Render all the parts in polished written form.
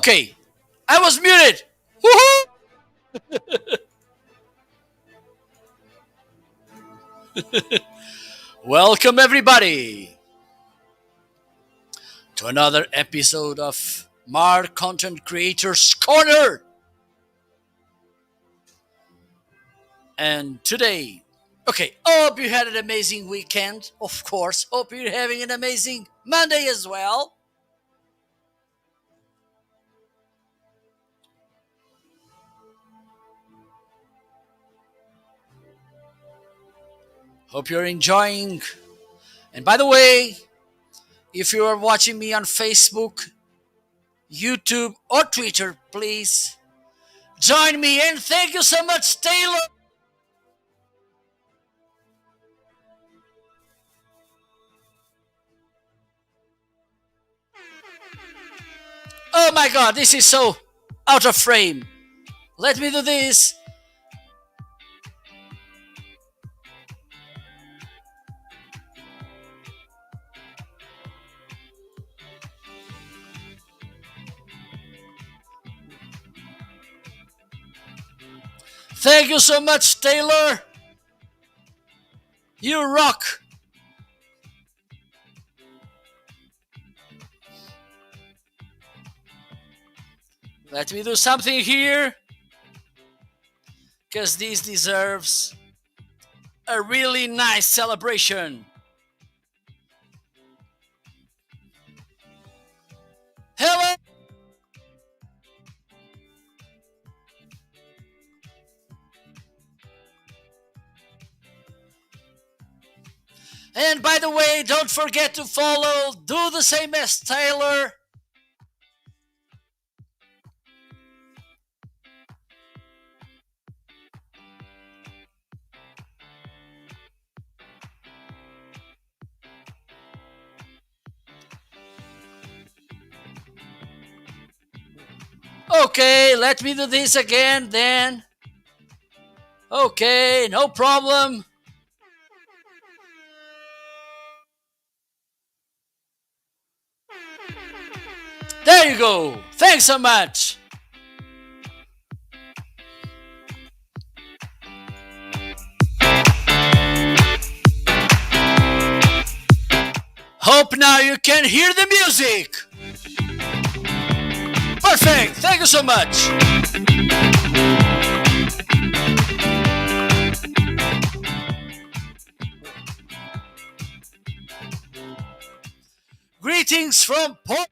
Okay, I was muted. Woohoo! Welcome everybody to another episode of Mar Content Creators Corner. And today, hope you had an amazing weekend. Of course, hope you're having an amazing Monday as well. Hope you're enjoying. And by the way, if you are watching me on Facebook, YouTube, or Twitter, please join me. And thank you so much, Taylor. Oh my god, this is so out of frame. Let me do this. Thank you so much, Taylor. You rock. Let me do something here, because this deserves a really nice celebration. Hello. And by the way, don't forget to follow, do the same as Taylor. Okay, let me do this again then. Okay, no problem. There you go. Thanks so much. Hope now you can hear the music. Perfect. Thank you so much. Greetings from Port.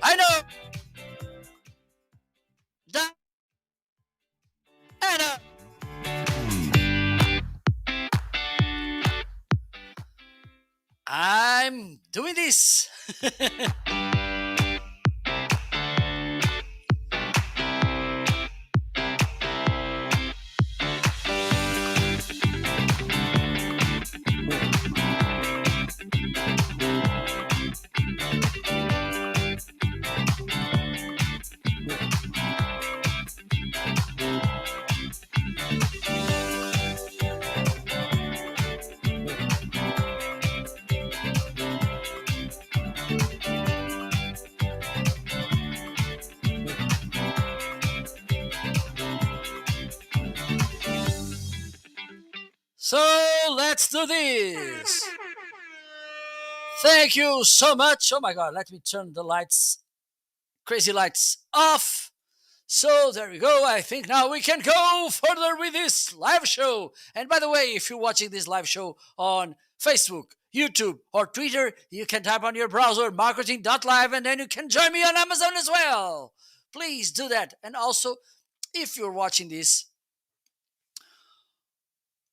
I know. That and I'm doing this. So let's do this. Thank you so much. Oh my god, let me turn the lights, crazy lights off. So there we go. I think now we can go further with this live show. And by the way, if you're watching this live show on Facebook, YouTube, or Twitter, you can type on your browser marketing.live and then you can join me on Amazon as well. Please do that. And also, if you're watching this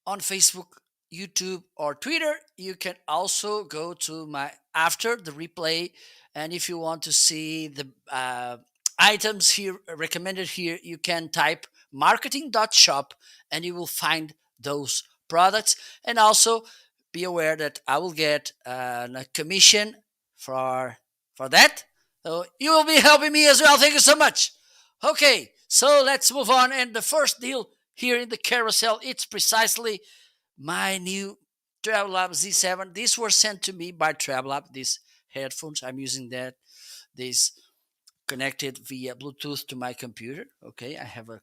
on Facebook, YouTube, or Twitter, you can also go to my after the replay. And if you want to see the items here recommended here, you can type marketing.shop and you will find those products. And also, be aware that I will get a commission for that. So you will be helping me as well. Thank you so much. Okay, so let's move on. And the first deal here in the carousel, it's precisely my new Travelab Z7. These were sent to me by Travelab. These headphones, I'm using that. These connected via Bluetooth to my computer. Okay, I have a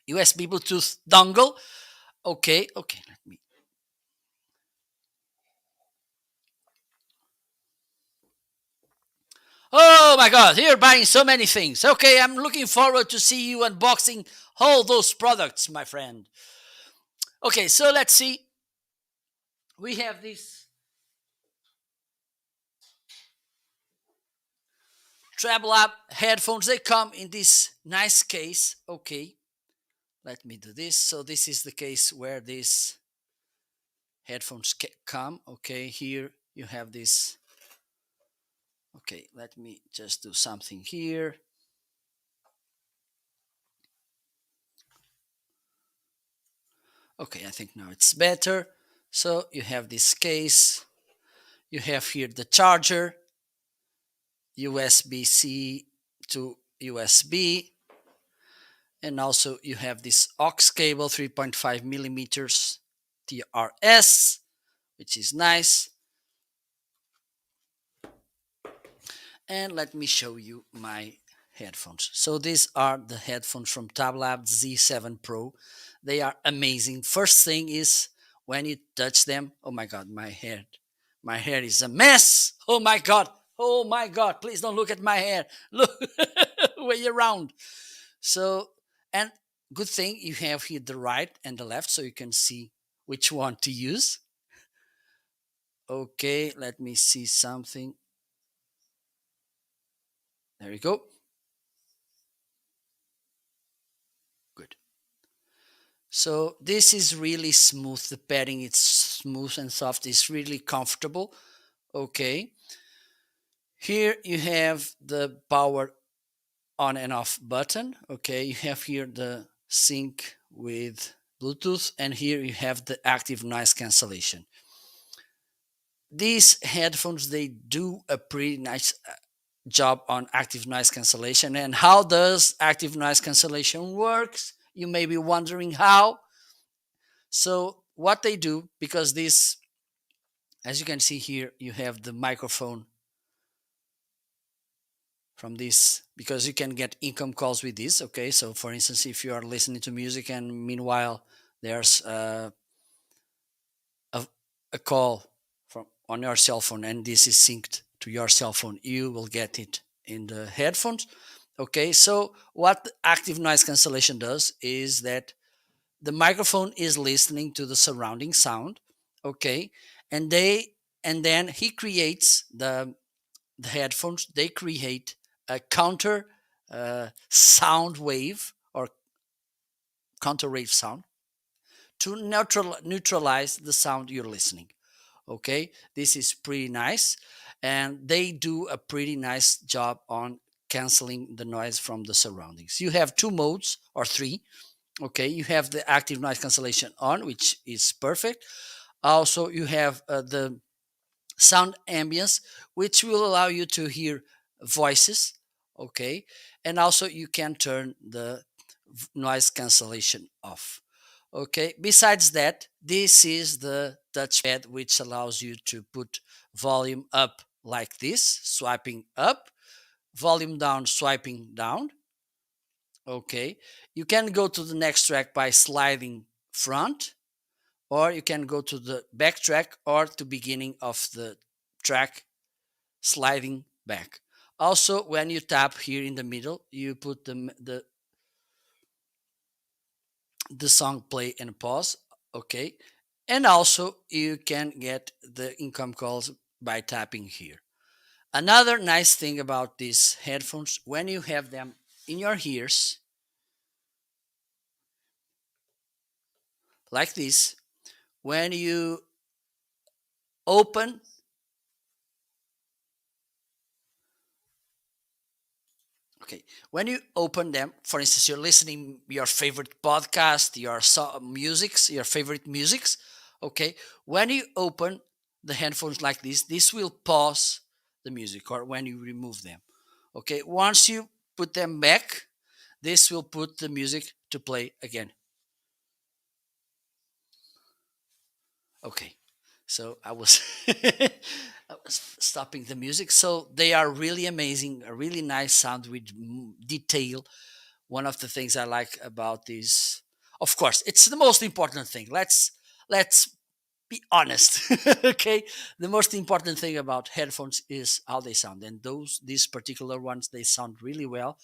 USB Bluetooth dongle. Okay, let me. Oh my God, you're buying so many things. Okay, I'm looking forward to see you unboxing all those products, my friend. Okay, so let's see. We have these Treblab headphones. They come in this nice case. Okay, let me do this. So this is the case where these headphones come. Okay, here you have this. Okay, let me just do something here. Okay, I think now it's better. So you have this case. You have here the charger, USB-C to USB, and also you have this aux cable, 3.5 millimeters TRS, which is nice. And let me show you my headphones. So these are the headphones from Travelab Z7 Pro. They are amazing. First thing is when you touch them, oh my God, my hair is a mess. Oh my God, please don't look at my hair. Look way around. So, and good thing you have here the right and the left so you can see which one to use. Okay, let me see something. There you go. Good. So this is really smooth. The padding, it's smooth and soft. It's really comfortable. Okay. Here you have the power on and off button. Okay. You have here the sync with Bluetooth, and here you have the active noise cancellation. These headphones, they do a pretty nice job on active noise cancellation. And how does active noise cancellation works? You may be wondering how. So what they do, because this, as you can see here, you have the microphone from this, because you can get income calls with this. Okay, so for instance, if you are listening to music and meanwhile there's a call from on your cell phone and this is synced to your cell phone, you will get it in the headphones. Okay, so what active noise cancellation does is that the microphone is listening to the surrounding sound. Okay, and then he creates the headphones. They create a counter sound wave or counter wave sound to neutralize the sound you're listening. Okay, this is pretty nice, and they do a pretty nice job on canceling the noise from the surroundings. You have two modes or three. Okay, you have the active noise cancellation on, which is perfect. Also, you have the sound ambience, which will allow you to hear voices. Okay, and also you can turn the noise cancellation off. Okay, besides that, this is the touchpad, which allows you to put volume up like this, swiping up, volume down, swiping down. Okay, you can go to the next track by sliding front, or you can go to the back track or to beginning of the track, sliding back. Also, when you tap here in the middle, you put the song play and pause. Okay, and also you can get the income calls by tapping here. Another nice thing about these headphones, when you have them in your ears like this, when you open okay, when you open them, for instance, you're listening your favorite podcast, your musics, your favorite musics. Okay, when you open the headphones like this will pause the music, or when you remove them. Okay, once you put them back, this will put the music to play again. Okay, so I was stopping the music. So they are really amazing, a really nice sound with detail. One of the things I like about these, of course, it's the most important thing. Let's be honest. Okay, the most important thing about headphones is how they sound, and these particular ones, they sound really well.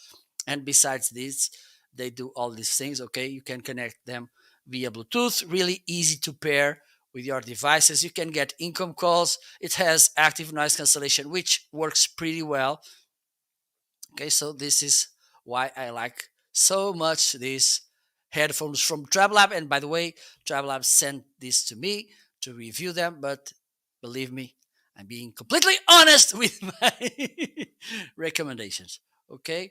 And besides this, they do all these things. Okay, you can connect them via Bluetooth, really easy to pair with your devices. You can get income calls. It has active noise cancellation, which works pretty well. Okay, so this is why I like so much these headphones from Travelab. And by the way, Travelab sent this to me to review them, but believe me, I'm being completely honest with my recommendations. Okay,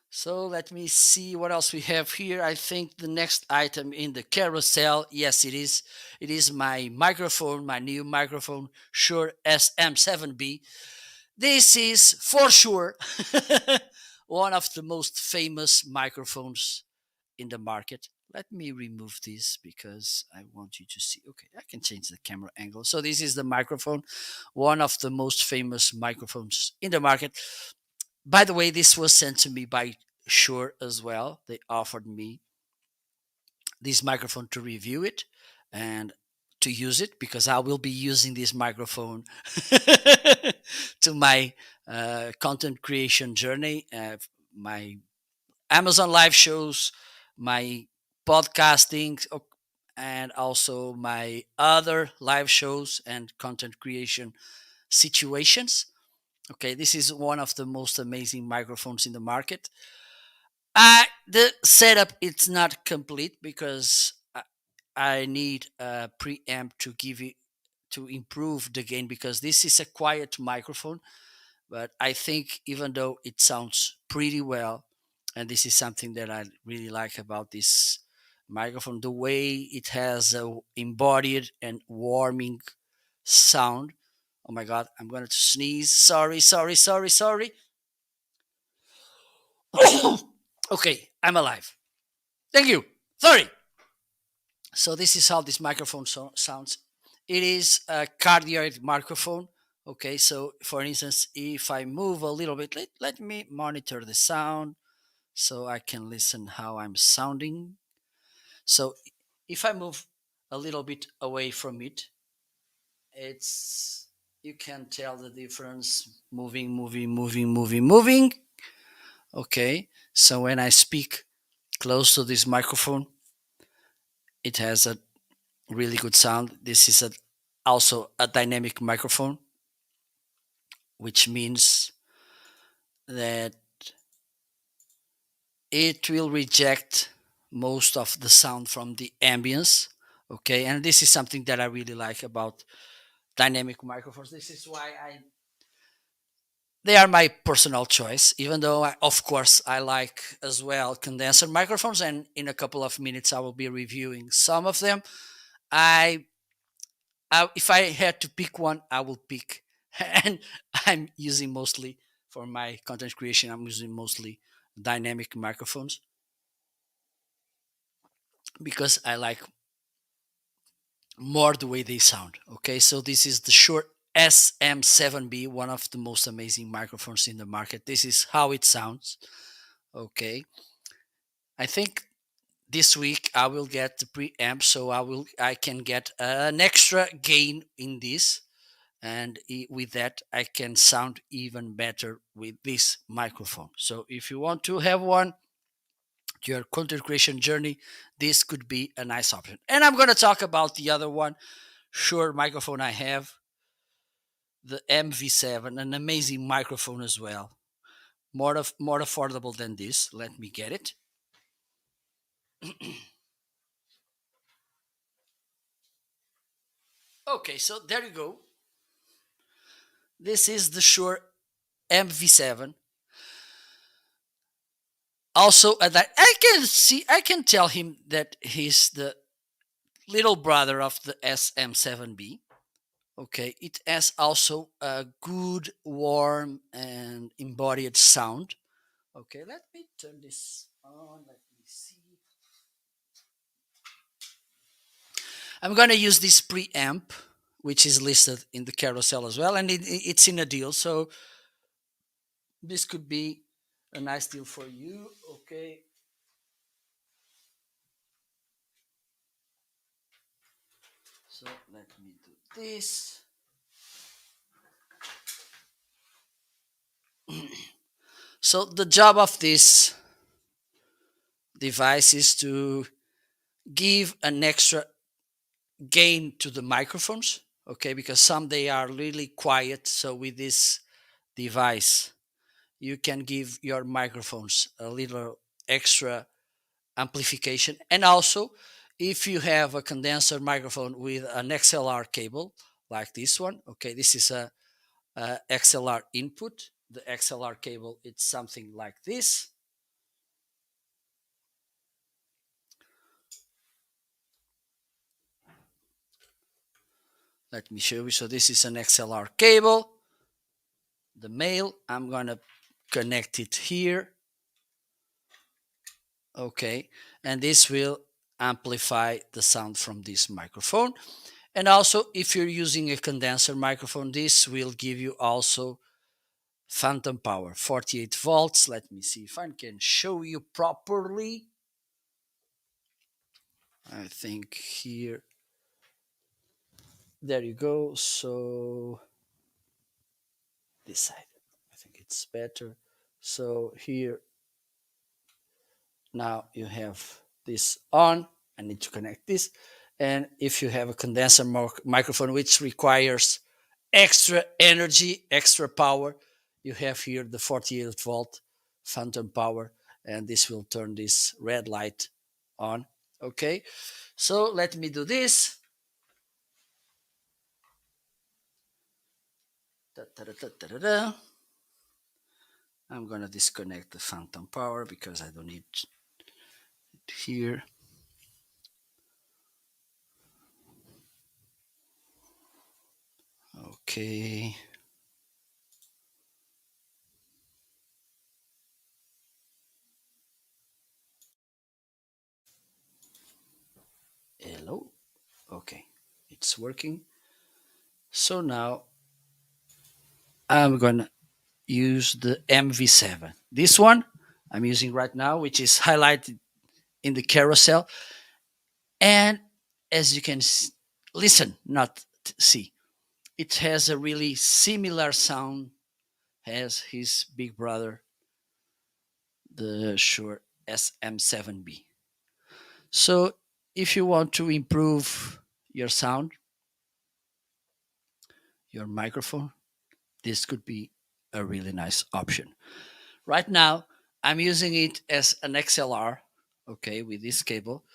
so let me see what else we have here. I think the next item in the carousel, yes, it is. It is my microphone, my new microphone, Shure SM7B. This is for sure one of the most famous microphones in the market. Let me remove this because I want you to see. Okay, I can change the camera angle. So this is the microphone, one of the most famous microphones in the market. By the way, this was sent to me by Shure as well. They offered me this microphone to review it and to use it, because I will be using this microphone to my content creation journey, my Amazon live shows, my podcasting, and also my other live shows and content creation situations. Okay, this is one of the most amazing microphones in the market. The setup, it's not complete because I need a preamp to give it, to improve the gain, because this is a quiet microphone. But I think even though it sounds pretty well, and this is something that I really like about this microphone, the way it has a embodied and warming sound. Oh my god, I'm going to sneeze. Sorry, sorry, sorry, sorry. Okay, I'm alive. Thank you. Sorry. So this is how this microphone sounds. It is a cardioid microphone. Okay, so for instance, if I move a little bit, let me monitor the sound so I can listen how I'm sounding. So if I move a little bit away from it, it's, you can tell the difference, moving, moving, moving, moving, moving. Okay, so when I speak close to this microphone, it has a really good sound. This is also a dynamic microphone, which means that it will reject most of the sound from the ambience. Okay, and this is something that I really like about dynamic microphones. This is why they are my personal choice, even though of course I like as well condenser microphones, and in a couple of minutes I will be reviewing some of them. I if I had to pick one, I will pick, and I'm using mostly for my content creation, I'm using mostly dynamic microphones because I like more the way they sound. Okay, so this is the Shure SM7B, one of the most amazing microphones in the market. This is how it sounds. Okay, I think this week I will get the preamp, so I can get an extra gain in this, and with that I can sound even better with this microphone. So if you want to have one, your content creation journey, this could be a nice option. And I'm going to talk about the other one, Shure microphone I have, the MV7, an amazing microphone as well. More affordable than this. Let me get it. Okay, so there you go. This is the Shure MV7. also that I can tell him that he's the little brother of the SM7B. Okay, it has also a good, warm, and embodied sound. Okay, let me turn this on. Let me see. I'm gonna use this preamp, which is listed in the carousel as well, and it's in a deal, so this could be a nice deal for you. Okay, so let me do this. So the job of this device is to give an extra gain to the microphones, okay, because some they are really quiet. So with this device you can give your microphones a little extra amplification. And also, if you have a condenser microphone with an XLR cable like this one, okay, this is a XLR input. The XLR cable, it's something like this. Let me show you. So this is an XLR cable. The male, I'm gonna connect it here. Okay, and this will amplify the sound from this microphone. And also, if you're using a condenser microphone, this will give you also phantom power, 48 volts. Let me see if I can show you properly. I think here, there you go. So this side, I think it's better. So here, now you have this on. I need to connect this. And if you have a condenser microphone, which requires extra energy, extra power, you have here the 48 volt phantom power, and this will turn this red light on. Okay, so let me do this. I'm gonna disconnect the phantom power because I don't need it here. Okay. Hello. Okay, it's working. So now I'm gonna use the MV7. This one I'm using right now, which is highlighted in the carousel. And as you can listen, not see, it has a really similar sound as his big brother, the Shure SM7B. So if you want to improve your sound, your microphone, this could be a really nice option. Right now, I'm using it as an XLR, okay, with this cable,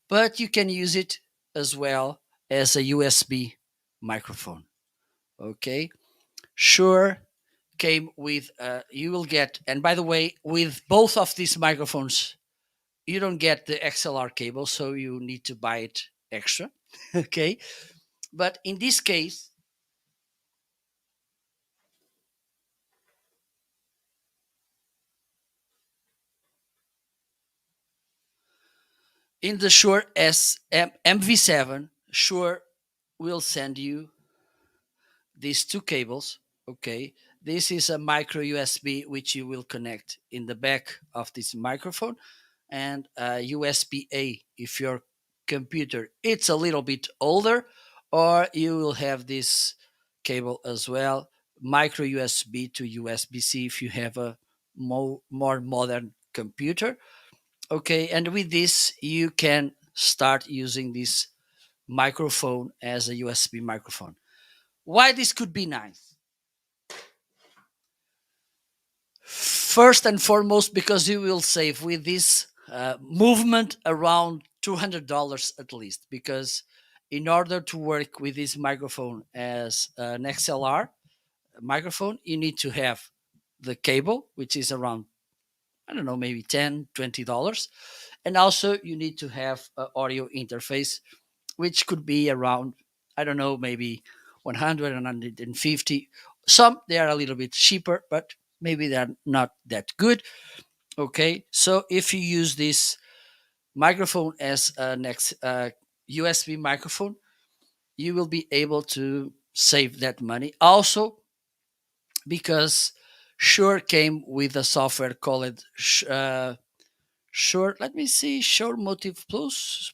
but you can use it as well as a USB microphone, okay. Shure came with, you will get, and by the way, with both of these microphones, you don't get the XLR cable, so you need to buy it extra, okay. But in this case, in the Shure MV7, Shure will send you these two cables. Okay, this is a micro USB which you will connect in the back of this microphone, and USB A if your computer it's a little bit older, or you will have this cable as well, micro USB to USB C if you have a more modern computer. Okay, and with this you can start using this microphone as a USB microphone. Why this could be nice? First and foremost, because you will save with this movement around $200 at least. Because in order to work with this microphone as an XLR microphone, you need to have the cable, which is around I don't know, maybe 10, $20. And also you need to have an audio interface, which could be around, I don't know, maybe 100, 150. Some they are a little bit cheaper, but maybe they're not that good. Okay, so if you use this microphone as a next USB microphone, you will be able to save that money. Also, because Shure came with a software called Shure. Let me see, Shure Motive Plus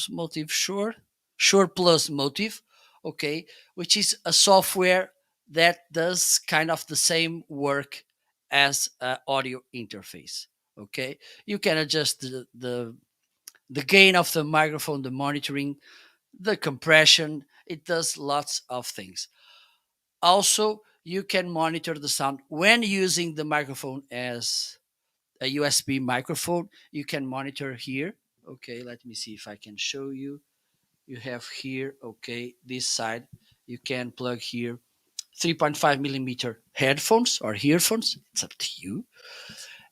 Motive Shure Plus Motive. Okay, which is a software that does kind of the same work as an audio interface. Okay, you can adjust the gain of the microphone, the monitoring, the compression. It does lots of things. Also, you can monitor the sound when using the microphone as a USB microphone. You can monitor here. Okay, let me see if I can show you. You have here, okay, this side. You can plug here 3.5 millimeter headphones or earphones. It's up to you.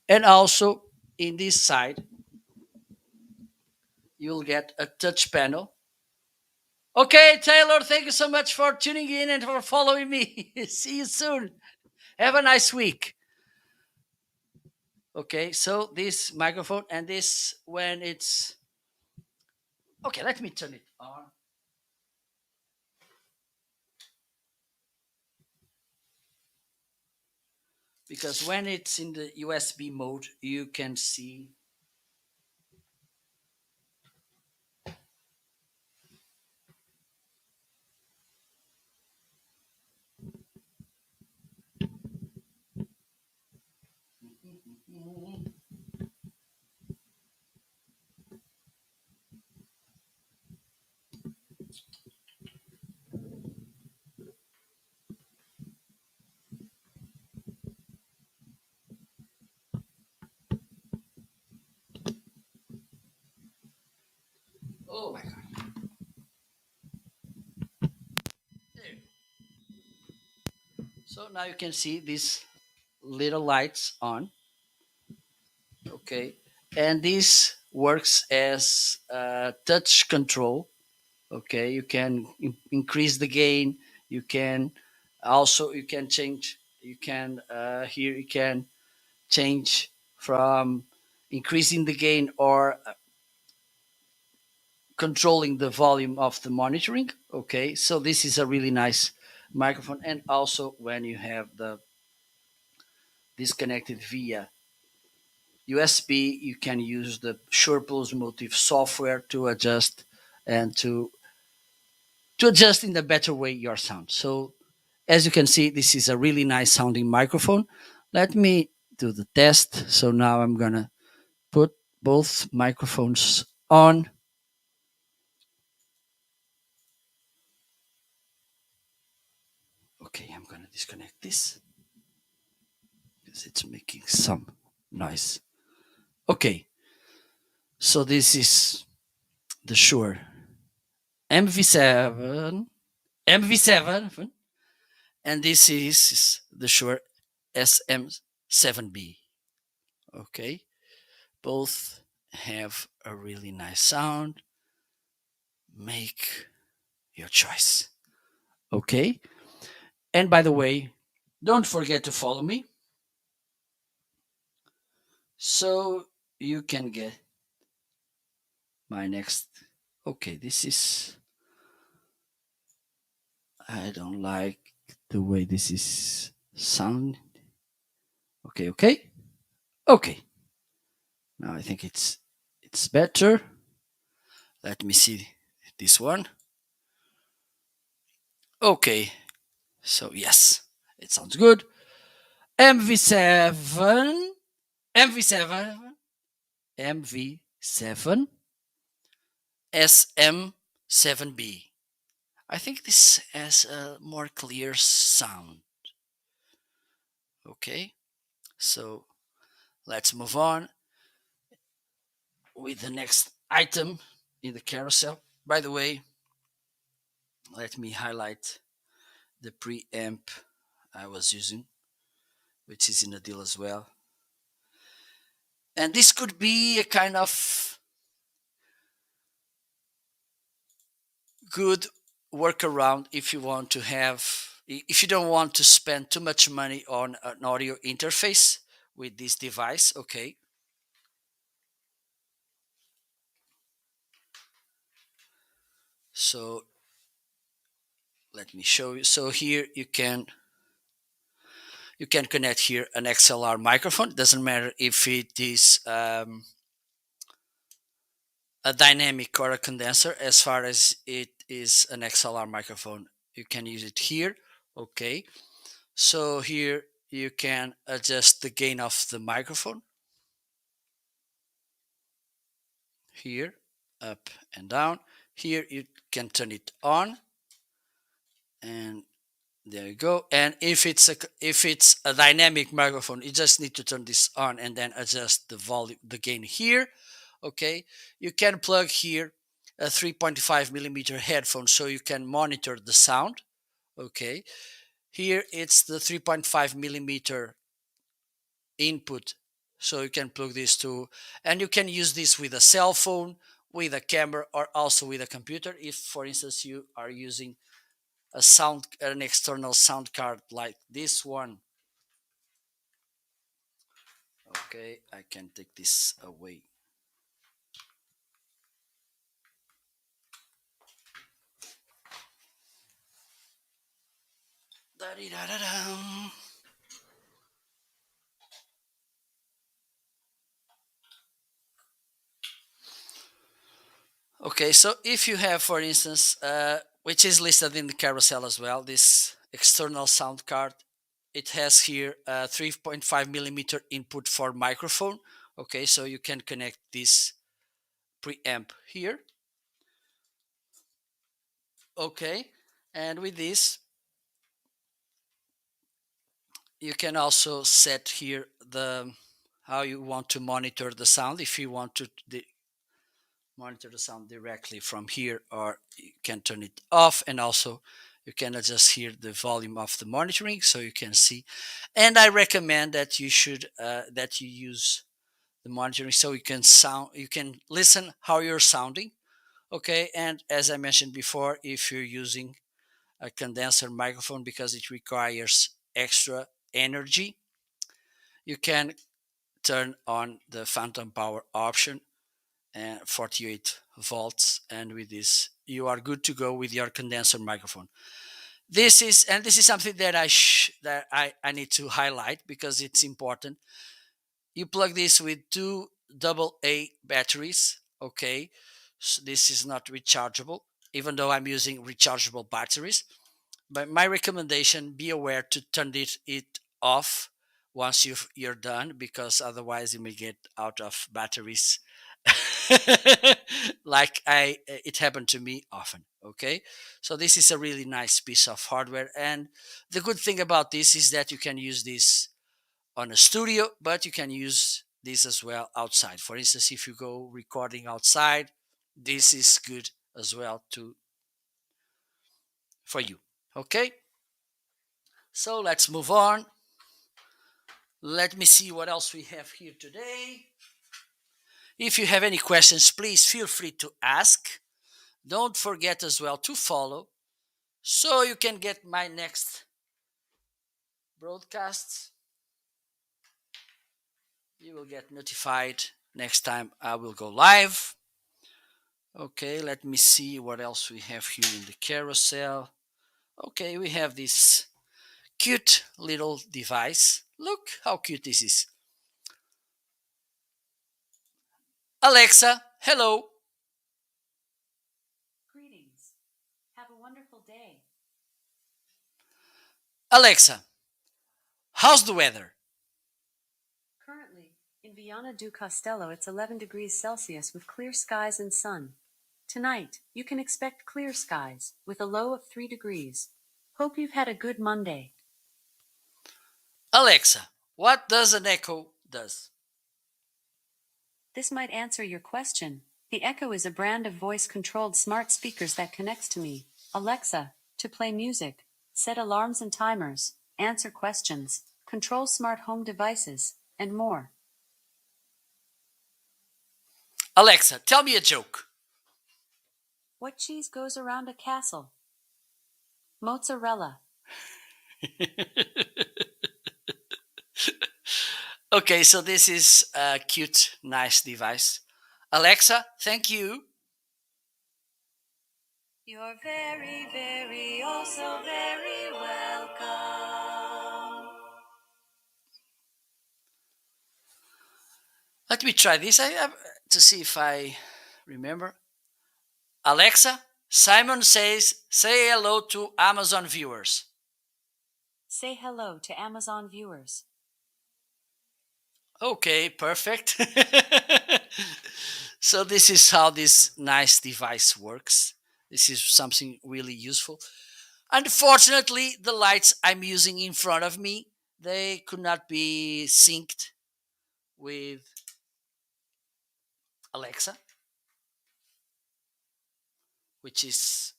And also in this side, you'll get a touch panel. Okay, Taylor, thank you so much for tuning in and for following me. See you soon. Have a nice week. Okay, so this microphone and this when it's okay, let me turn it on. Because when it's in the USB mode, you can see. Oh my god. There. So now you can see these little lights on. Okay. And this works as touch control. Okay. You can increase the gain. You can also you can change. You can here you can change from increasing the gain or controlling the volume of the monitoring. Okay, so this is a really nice microphone. And also when you have the disconnected via USB, you can use the Shure Pulse Motive software to adjust and to adjust in a better way your sound. So as you can see, this is a really nice sounding microphone. Let me do the test. So now I'm gonna put both microphones on. Okay, I'm gonna disconnect this because it's making some noise. Okay, so this is the Shure MV7, MV7, and this is the Shure SM7B. Okay, both have a really nice sound. Make your choice. Okay, and by the way, don't forget to follow me so you can get my next. Okay, this is. I don't like the way this is sound. Okay, okay, okay. Now I think it's better. Let me see this one. Okay, so yes, it sounds good. MV7, MV7, MV7, SM7B. I think this has a more clear sound. Okay, so let's move on with the next item in the carousel. By the way, let me highlight the preamp I was using, which is in the deal as well. And this could be a kind of good workaround if you want to have, if you don't want to spend too much money on an audio interface with this device. Okay, so let me show you. So here you can connect here an XLR microphone. It doesn't matter if it is a dynamic or a condenser. As far as it is an XLR microphone, you can use it here. Okay, so here you can adjust the gain of the microphone here, up and down. Here you can turn it on, and there you go. And if it's a dynamic microphone, you just need to turn this on and then adjust the volume, the gain here. Okay, you can plug here a 3.5 millimeter headphone so you can monitor the sound. Okay, here it's the 3.5 millimeter input, so you can plug this to, and you can use this with a cell phone, with a camera, or also with a computer. If for instance you are using an external sound card like this one. Okay, I can take this away. Da-dee-da-da-dum. Okay, so if you have, for instance, which is listed in the carousel as well, this external sound card, it has here a 3.5 millimeter input for microphone. Okay, so you can connect this preamp here. Okay, and with this, you can also set here the how you want to monitor the sound. If you want to monitor the sound directly from here, or you can turn it off, and also you can adjust here the volume of the monitoring so you can see. And I recommend that you should that you use the monitoring so you can listen how you're sounding. Okay, and as I mentioned before, if you're using a condenser microphone because it requires extra energy, you can turn on the phantom power option and 48 volts, and with this you are good to go with your condenser microphone. This is something that I need to highlight because it's important. You plug this with two AA batteries. Okay, so this is not rechargeable, even though I'm using rechargeable batteries. But my recommendation, be aware to turn it off once you're done, because otherwise you may get out of batteries. Like it happened to me often. Okay, so this is a really nice piece of hardware, and the good thing about this is that you can use this on a studio, but you can use this as well outside. For instance, if you go recording outside, this is good as well for you. Okay, so let's move on. Let me see what else we have here today. If you have any questions, please feel free to ask. Don't forget as well to follow so you can get my next broadcasts. You will get notified next time I will go live. Okay, let me see what else we have here in the carousel. Okay, we have this cute little device. Look how cute this is. Alexa, hello. Greetings. Have a wonderful day. Alexa, how's the weather? Currently, in Viana do Castelo, it's 11 degrees Celsius with clear skies and sun. Tonight, you can expect clear skies with a low of 3 degrees. Hope you've had a good Monday. Alexa, what does an Echo does? This might answer your question. The Echo is a brand of voice-controlled smart speakers that connects to me, Alexa, to play music, set alarms and timers, answer questions, control smart home devices, and more. Alexa, tell me a joke. What cheese goes around a castle? Mozzarella. Okay, so this is a cute, nice device. Alexa, thank you. You're very, very, also very welcome. Let me try this to see if I remember. Alexa, Simon says, say hello to Amazon viewers. Say hello to Amazon viewers. Okay, perfect. So this is how this nice device works. This is something really useful. Unfortunately, the lights I'm using in front of me, they could not be synced with Alexa, which is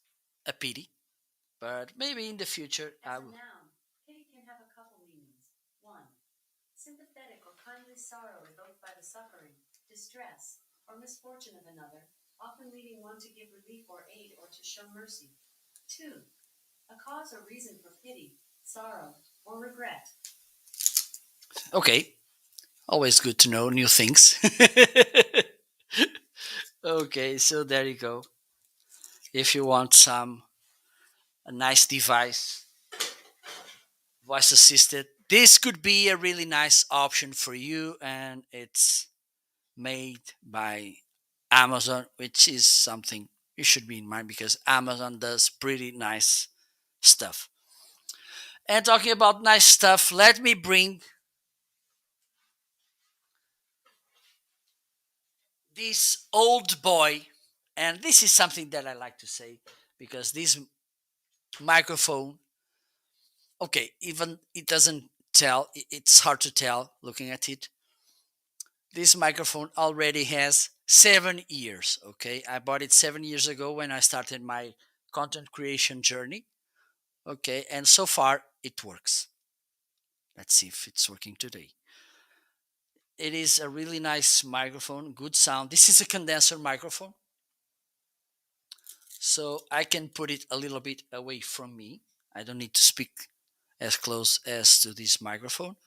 a pity. But maybe in the future I As a will. noun, pity can have a couple meanings. 1. Sympathetic or kindly sorrow evoked by the suffering, distress, or misfortune of another, often leading one to give relief or aid or to show mercy. 2. A cause or reason for pity, sorrow, or regret. Okay, always good to know new things. Okay, so there you go. If you want a nice device, voice assisted, this could be a really nice option for you, and it's made by Amazon, which is something you should be in mind because Amazon does pretty nice stuff. And talking about nice stuff, let me bring this old boy, and this is something that I like to say because this microphone, okay, even it doesn't tell, it's hard to tell looking at it. This microphone already has 7 years. Okay, I bought it 7 years ago when I started my content creation journey. Okay, and so far it works. Let's see if it's working today. It is a really nice microphone, good sound. This is a condenser microphone, so I can put it a little bit away from me. I don't need to speak as close as to this microphone,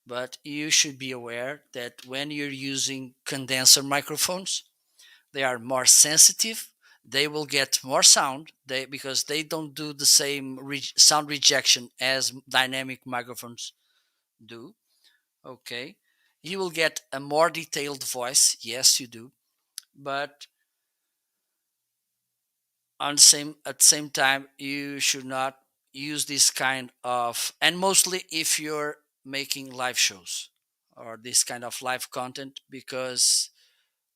but you should be aware that when you're using condenser microphones, they are more sensitive. They will get more sound because they don't do the same sound rejection as dynamic microphones do. Okay, you will get a more detailed voice. Yes, you do, but at the same time, you should not use this kind of, and mostly if you're making live shows or this kind of live content, because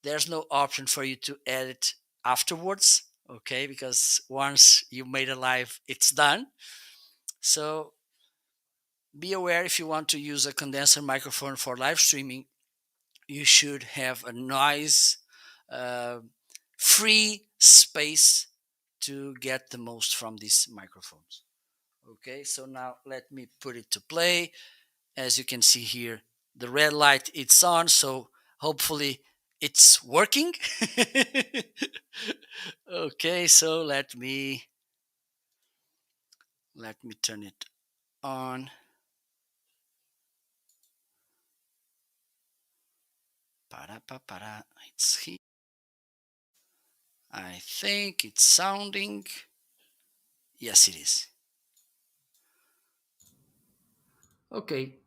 there's no option for you to edit afterwards. Okay, because once you made a live, it's done. So be aware, if you want to use a condenser microphone for live streaming, you should have a noise uh, free space to get the most from these microphones. Okay, so now let me put it to play. As you can see here, the red light it's on, so hopefully it's working. Okay, so let me turn it on. Para pa para, it's here. I think it's sounding. Yes, it is. Okay,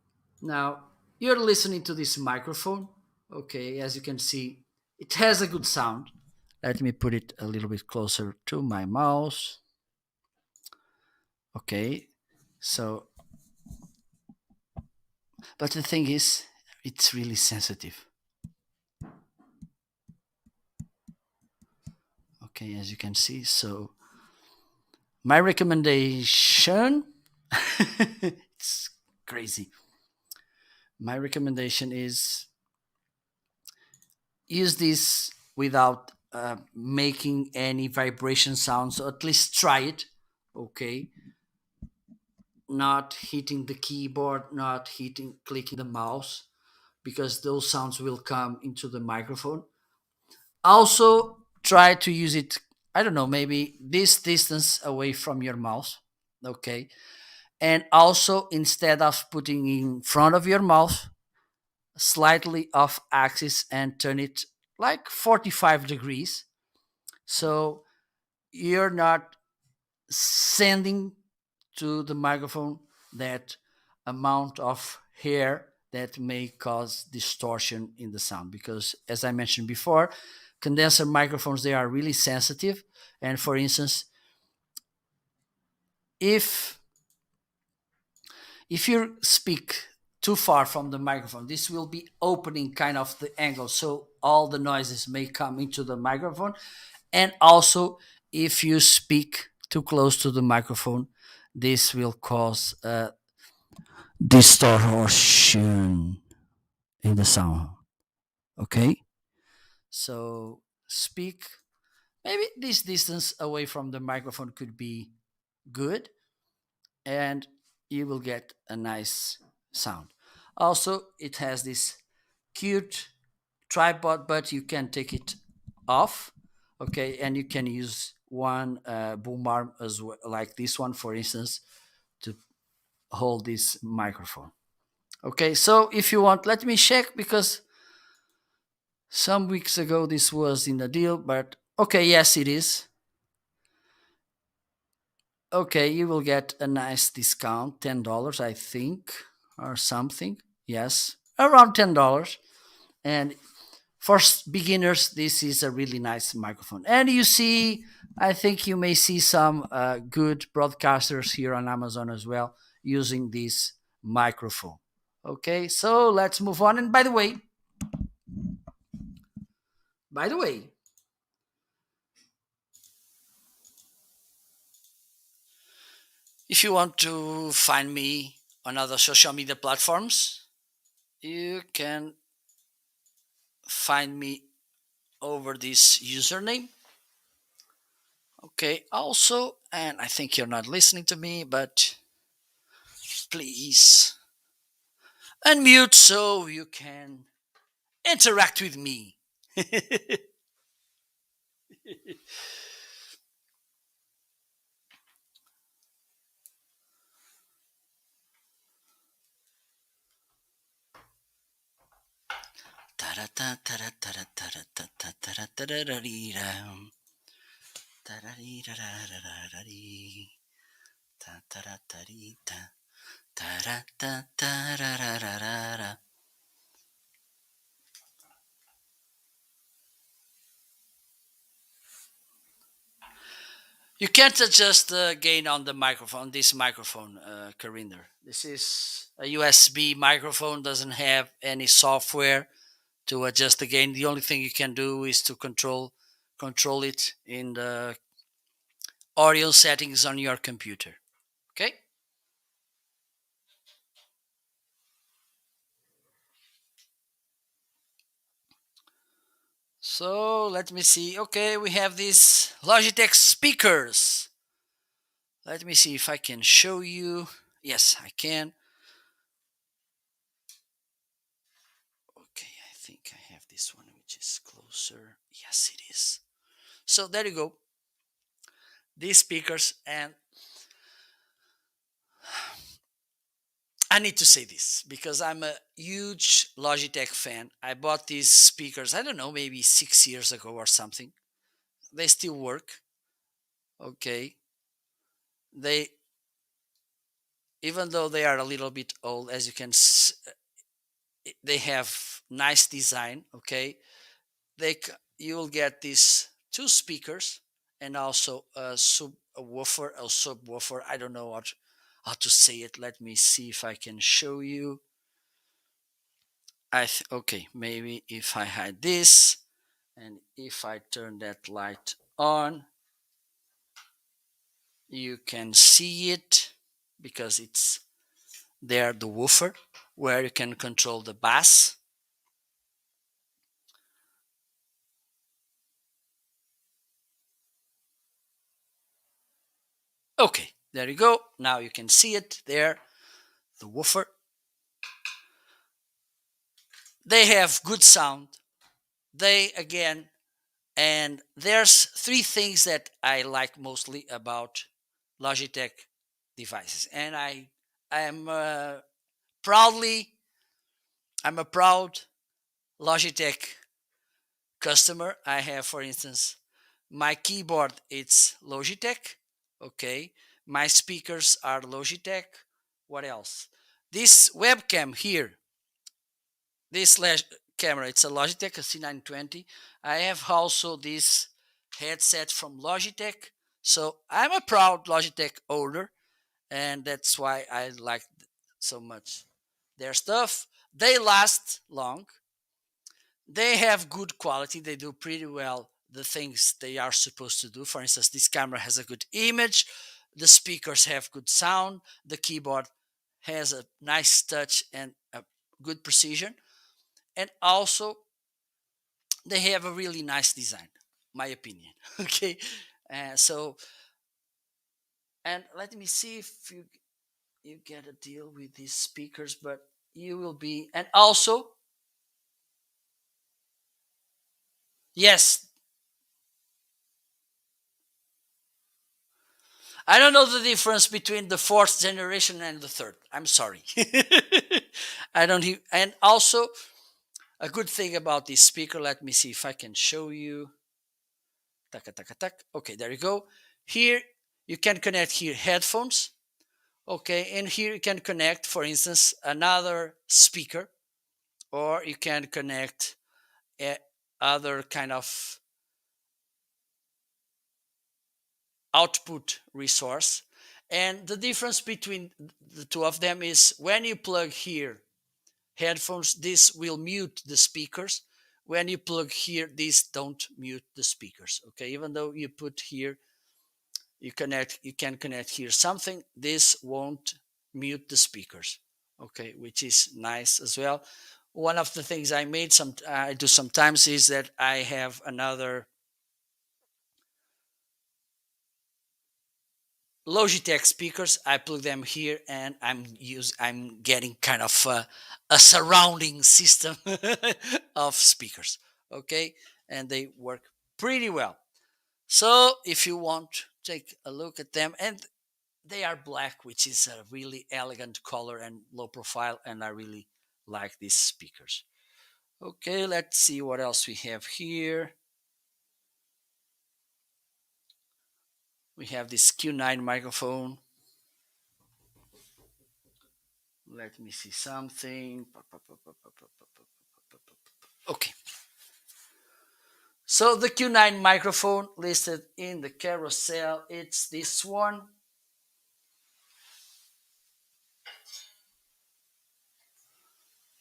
now you're listening to this microphone. Okay, as you can see, it has a good sound. Let me put it a little bit closer to my mouse. Okay, so, but the thing is, it's really sensitive. Okay, as you can see, so my recommendation, it's crazy. My recommendation is use this without making any vibration sounds, or at least try it. Okay, not hitting the keyboard, not hitting clicking the mouse, because those sounds will come into the microphone. Also, try to use it, I don't know, maybe this distance away from your mouth. Okay. And also, instead of putting in front of your mouth, slightly off axis and turn it like 45 degrees. So you're not sending to the microphone that amount of hair that may cause distortion in the sound, because as I mentioned before, condenser microphones, they are really sensitive. And for instance, if you speak too far from the microphone, this will be opening kind of the angle, so all the noises may come into the microphone. And also, if you speak too close to the microphone, this will cause a distortion in the sound. Okay, so speak maybe this distance away from the microphone could be good, and you will get a nice sound. Also, it has this cute tripod, but you can take it off. Okay, and you can use one boom arm as well, like this one, for instance, to hold this microphone. Okay, so if you want, let me check, because some weeks ago this was in the deal, but okay, yes, it is. Okay, you will get a nice discount, $10, I think, or something. Yes, around $10. And for beginners, this is a really nice microphone. And you see, I think you may see some good broadcasters here on Amazon as well using this microphone. Okay, so let's move on. And by the way, if you want to find me on other social media platforms, you can find me over this username. Okay, also, and I think you're not listening to me, but please unmute so you can interact with me. You can't adjust the gain on the microphone, this microphone, Carinder. This is a USB microphone, doesn't have any software to adjust the gain. The only thing you can do is to control it in the audio settings on your computer. Okay? So let me see. Okay, we have these Logitech speakers. Let me see if I can show you. Yes, I can. Okay, I think I have this one, which is closer. Yes, it is. So there you go. These speakers, and I need to say this because I'm a huge Logitech fan. I bought these speakers, I don't know, maybe 6 years ago or something. They still work. Okay. They, even though they are a little bit old, as you can they have nice design. Okay. You will get these two speakers and also a subwoofer, a subwoofer. I don't know how to say it. Let me see if I can show you. Okay, maybe if I hide this and if I turn that light on, you can see it because it's there, the woofer, where you can control the bass. Okay, there you go. Now you can see it there, the woofer. They have good sound. They, again, And there's three things that I like mostly about Logitech devices, and I am proudly I'm a proud Logitech customer. I have, for instance, my keyboard. It's Logitech. Okay, my speakers are Logitech. What else? This webcam here, this camera, it's a Logitech C920. I have also this headset from Logitech. So I'm a proud Logitech owner, and that's why I like so much their stuff. They last long. They have good quality. They do pretty well the things they are supposed to do. For instance, this camera has a good image. The speakers have good sound. The keyboard has a nice touch and a good precision. And also, they have a really nice design, my opinion. Okay, so and let me see if you get a deal with these speakers, but you will be, and also, yes, I don't know the difference between the fourth generation and the third. I'm sorry. I don't. And also, a good thing about this speaker. Let me see if I can show you. Taka taka tak. Okay, there you go. Here you can connect here headphones. Okay, and here you can connect, for instance, another speaker, or you can connect a other kind of output resource. And the difference between the two of them is when you plug here headphones, this will mute the speakers. When you plug here, these don't mute the speakers. Okay, even though you put here, you can connect here something, this won't mute the speakers. Okay, which is nice as well. One of the things I do sometimes is that I have another Logitech speakers. I plug them here, and I'm getting kind of a surrounding system of speakers. Okay, and they work pretty well. So if you want, take a look at them, and they are black, which is a really elegant color and low profile, and I really like these speakers. Okay, let's see what else we have here. We have this Q9 microphone. Let me see something. Okay. So the Q9 microphone listed in the carousel, it's this one.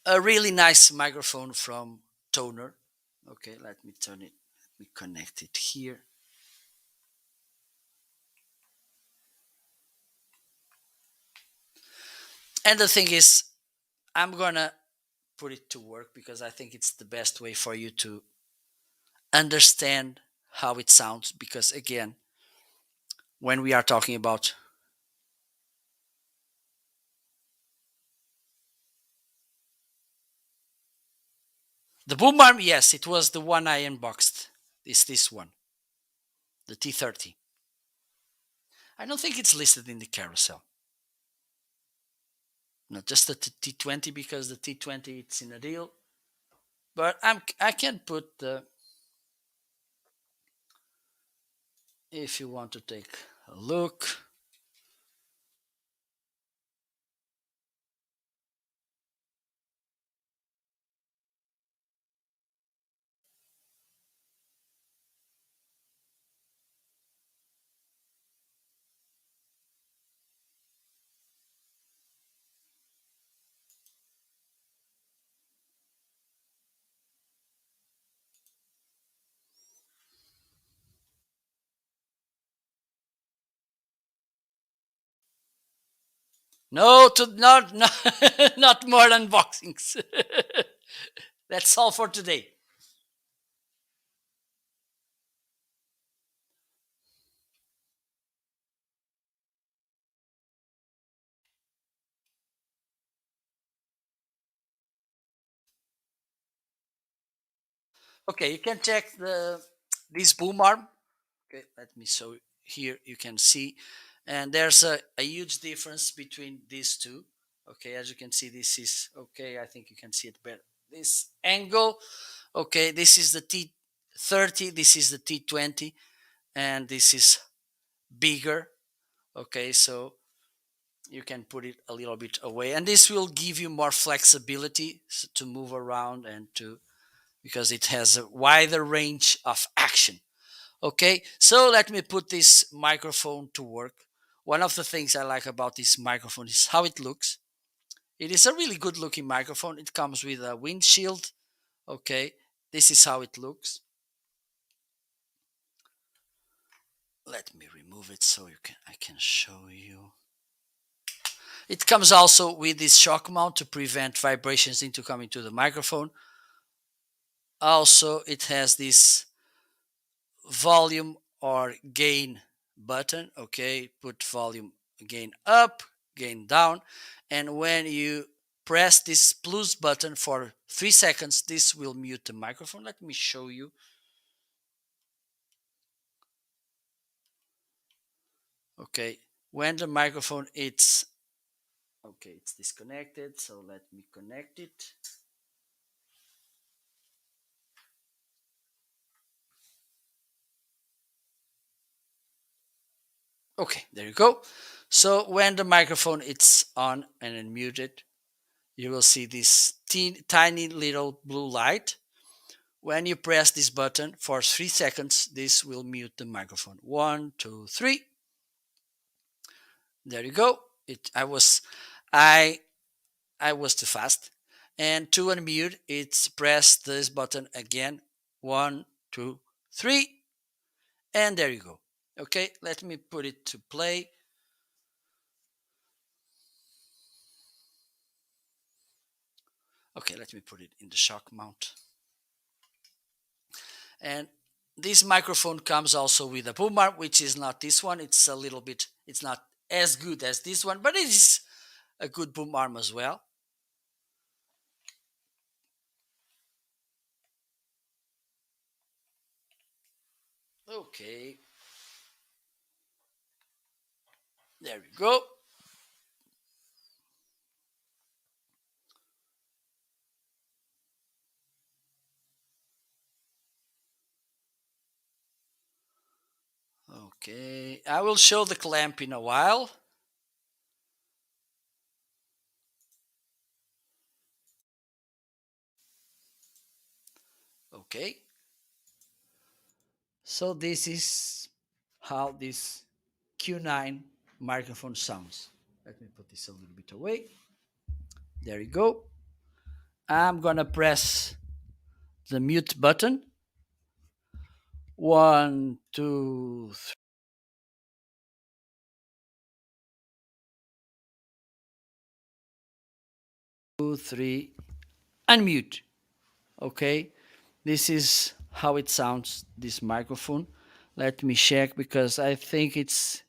A really nice microphone from Toner. Okay, let me turn it, let me connect it here. And the thing is, I'm gonna put it to work because I think it's the best way for you to understand how it sounds. Because again, when we are talking about the boom arm, yes, it was the one I unboxed. It's this one, the T30. I don't think it's listed in the carousel. Not just the T20, because the T20 it's in a deal. But I can put the, if you want to take a look. No, to not not more unboxings. That's all for today. Okay, you can check this boom arm. Okay, let me show here. You can see, and there's a huge difference between these two. Okay, as you can see, this is okay. I think you can see it better. This angle, okay, this is the T30, this is the T20, and this is bigger. Okay, so you can put it a little bit away, and this will give you more flexibility to move around and to, because it has a wider range of action. Okay, so let me put this microphone to work. One of the things I like about this microphone is how it looks. It is a really good looking microphone. It comes with a windshield. Okay, this is how it looks. Let me remove it so I can show you. It comes also with this shock mount to prevent vibrations into coming to the microphone. Also, it has this volume or gain button. Okay, put volume gain up, gain down, and when you press this plus button for 3 seconds, this will mute the microphone. Let me show you. Okay, when the microphone it's disconnected, so let me connect it. Okay, there you go. So when the microphone it's on and unmuted, you will see this tiny little blue light. When you press this button for 3 seconds, this will mute the microphone. 1, 2, 3. There you go. I was too fast. And to unmute, it's press this button again. 1, 2, 3. And there you go. Okay, let me put it to play. Okay, let me put it in the shock mount. And this microphone comes also with a boom arm, which is not this one. It's a little bit, it's not as good as this one, but it is a good boom arm as well. Okay. There we go. Okay, I will show the clamp in a while. Okay. So this is how this Q9 microphone sounds. Let me put this a little bit away. There you go. I'm gonna press the mute button. 1, 2, 3, unmute. Okay, this is how it sounds, this microphone. Let me check because I think it's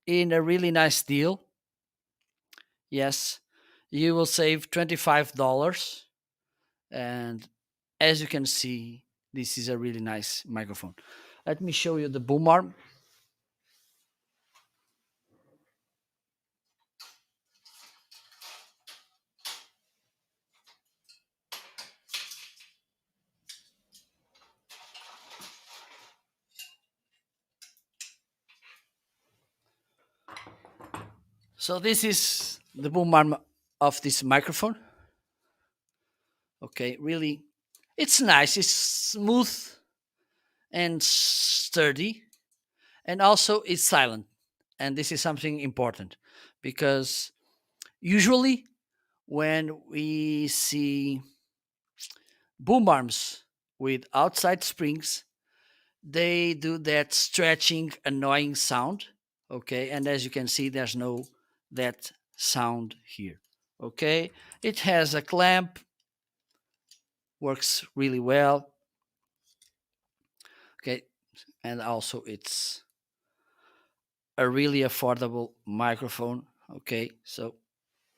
in a really nice deal. Yes, you will save $25. And as you can see, this is a really nice microphone. Let me show you the boom arm. So this is the boom arm of this microphone. Okay, really, it's nice. It's smooth and sturdy, and also it's silent. And this is something important because usually when we see boom arms with outside springs, they do that stretching, annoying sound. Okay, and as you can see, there's no that sound here. Okay, it has a clamp, works really well. Okay, and also it's a really affordable microphone. Okay, so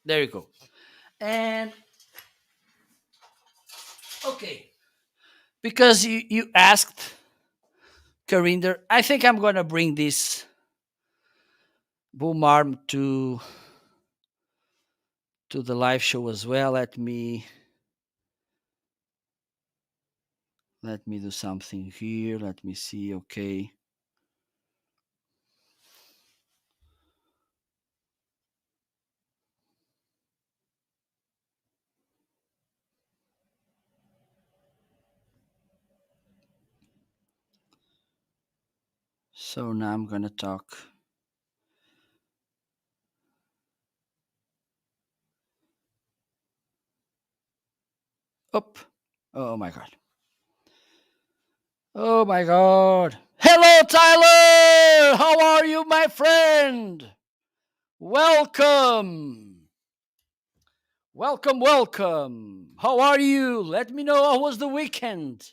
there you go. And okay, because you asked Carinder. I think I'm gonna bring this boom arm to the live show as well. Let me do something here. Let me see. Okay. So now I'm gonna talk. Up. Oh my god. Oh my god. Hello, Tyler! How are you, my friend? Welcome. Welcome, welcome. How are you? Let me know how was the weekend.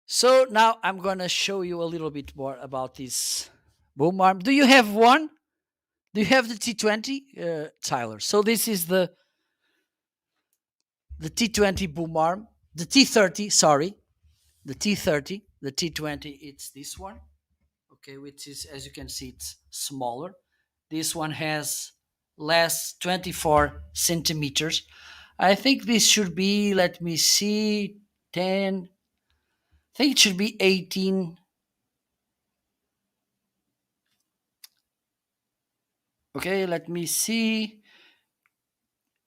So now I'm gonna show you a little bit more about this boom arm. Do you have one? Do you have the T20, Tyler? So this is the T20 boom arm, the T30. Sorry, the T30, the T20. It's this one, okay, which is, as you can see, it's smaller. This one has less 24 centimeters. I think this should be, let me see, 10. I think it should be 18. Okay, let me see.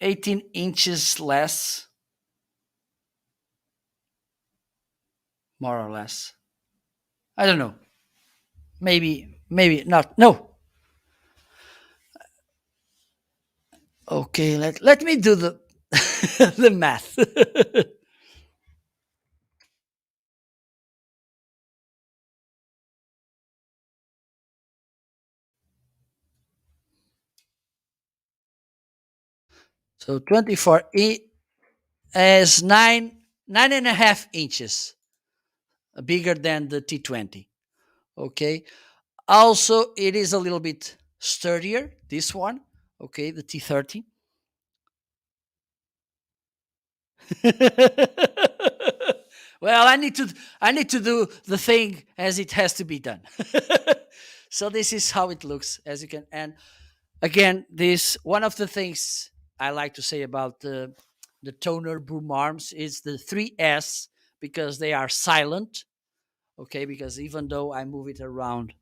18 inches less, more or less. I don't know. Maybe not. No. Okay, let me do the the math. So 24 is 9.5 inches bigger than the T20. Okay. Also, it is a little bit sturdier. This one, okay, the T30. Well, I need to do the thing as it has to be done. So this is how it looks, as you can. And again, this one of the things I like to say about the toner boom arms is the 3S, because they are silent. Okay, because even though I move it around,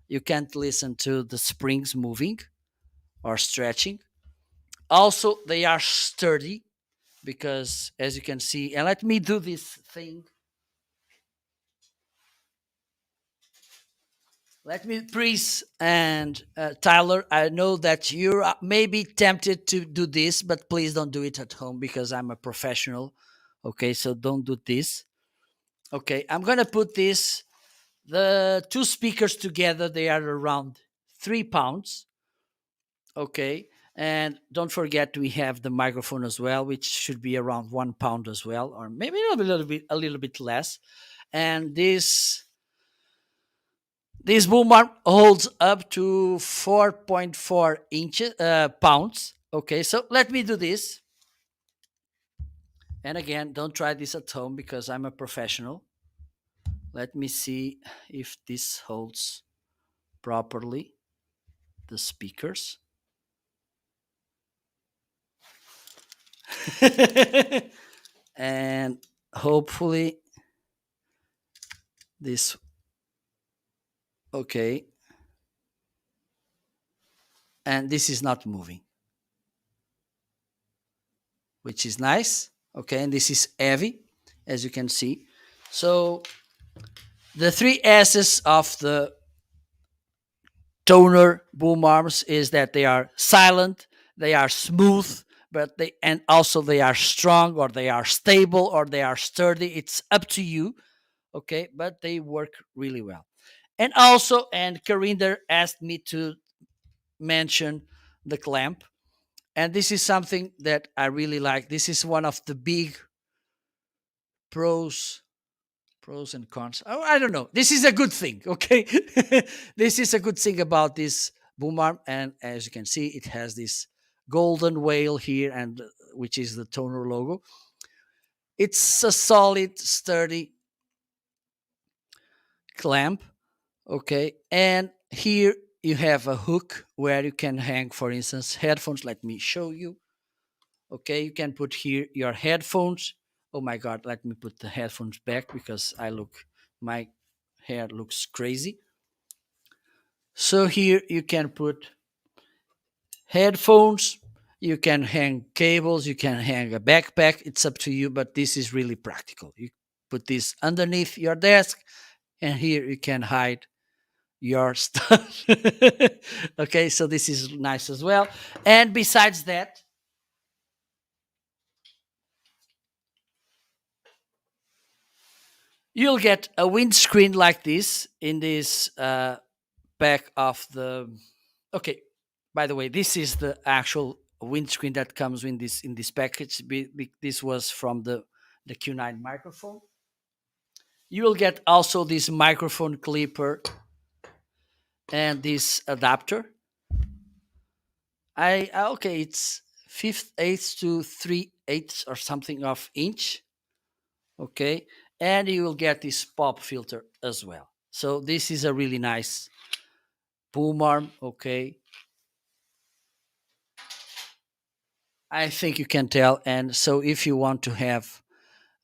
you can't listen to the springs moving or stretching. Also, they are sturdy because, as you can see, and let me do this thing. Let me, please, and Tyler, I know that you're maybe tempted to do this, but please don't do it at home because I'm a professional. Okay, so don't do this. Okay, I'm gonna put the two speakers together. They are around 3 pounds. Okay, and don't forget we have the microphone as well, which should be around 1 pound as well, or maybe a little bit less. And this boom arm holds up to 4.4 inches pounds. Okay, so let me do this. And again, don't try this at home because I'm a professional. Let me see if this holds properly the speakers. And hopefully this, okay, and this is not moving, which is nice. Okay, and this is heavy, as you can see. So the 3 S's of the toner boom arms is that they are silent, they are smooth, but they are strong, or they are stable, or they are sturdy. It's up to you. Okay, but they work really well. And also, and Carinder asked me to mention the clamp, and this is something that I really like. This is one of the big pros and cons. Oh, I don't know. This is a good thing. Okay. This is a good thing about this boom arm. And as you can see, it has this golden whale here, and which is the toner logo. It's a solid, sturdy clamp. Okay, and here you have a hook where you can hang, for instance, headphones. Let me show you. Okay, you can put here your headphones. Oh my god, let me put the headphones back because my hair looks crazy. So here you can put headphones, you can hang cables, you can hang a backpack. It's up to you, but this is really practical. You put this underneath your desk, and here you can hide your stuff. Okay, so this is nice as well. And besides that, you'll get a windscreen like this in this back of the. Okay, by the way, this is the actual windscreen that comes in this package. This was from the Q9 microphone. You will get also this microphone clipper and this adapter. Okay, it's 5/8 to 3/8 or something of inch. Okay, and you will get this pop filter as well. So this is a really nice boom arm. Okay, I think you can tell. And so if you want to have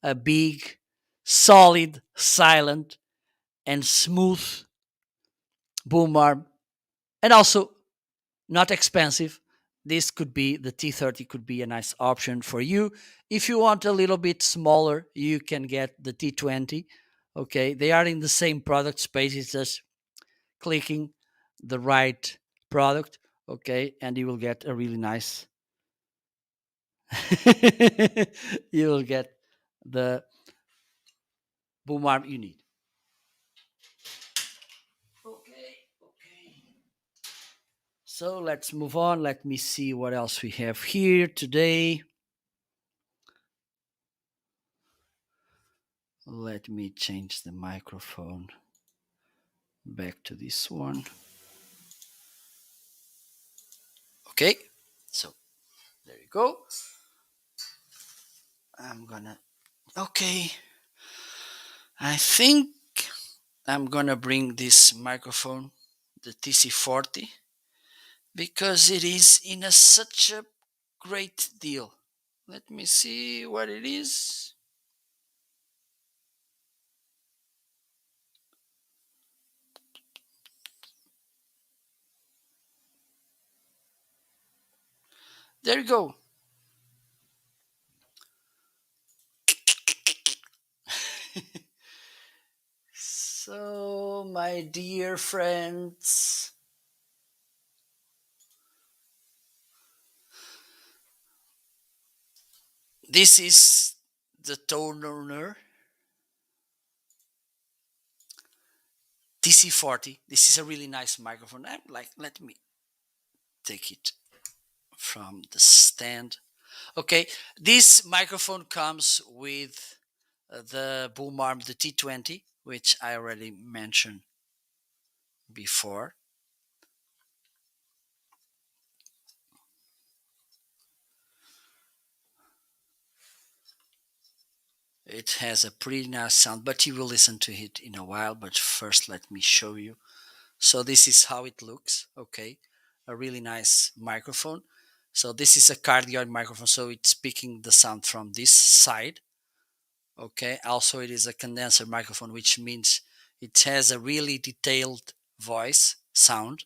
a big, solid, silent, and smooth boom arm, and also not expensive, this could be the T30 could be a nice option for you. If you want a little bit smaller, you can get the T20. Okay, they are in the same product space. It's just clicking the right product. Okay, and you will get a really nice. You will get the boom arm you need. Okay, okay. So let's move on. Let me see what else we have here today. Let me change the microphone back to this one. Okay, so there you go. I'm gonna. Okay, I think I'm gonna bring this microphone, the TC40, because it is in such a great deal. Let me see what it is. There you go. So, my dear friends, this is the Toner TC40. This is a really nice microphone. I'm like, let me take it from the stand. Okay, this microphone comes with the boom arm, the T20, which I already mentioned before. It has a pretty nice sound, but you will listen to it in a while. But first, let me show you. So this is how it looks. Okay, a really nice microphone. So this is a cardioid microphone, so it's picking the sound from this side. Okay, also it is a condenser microphone, which means it has a really detailed voice sound,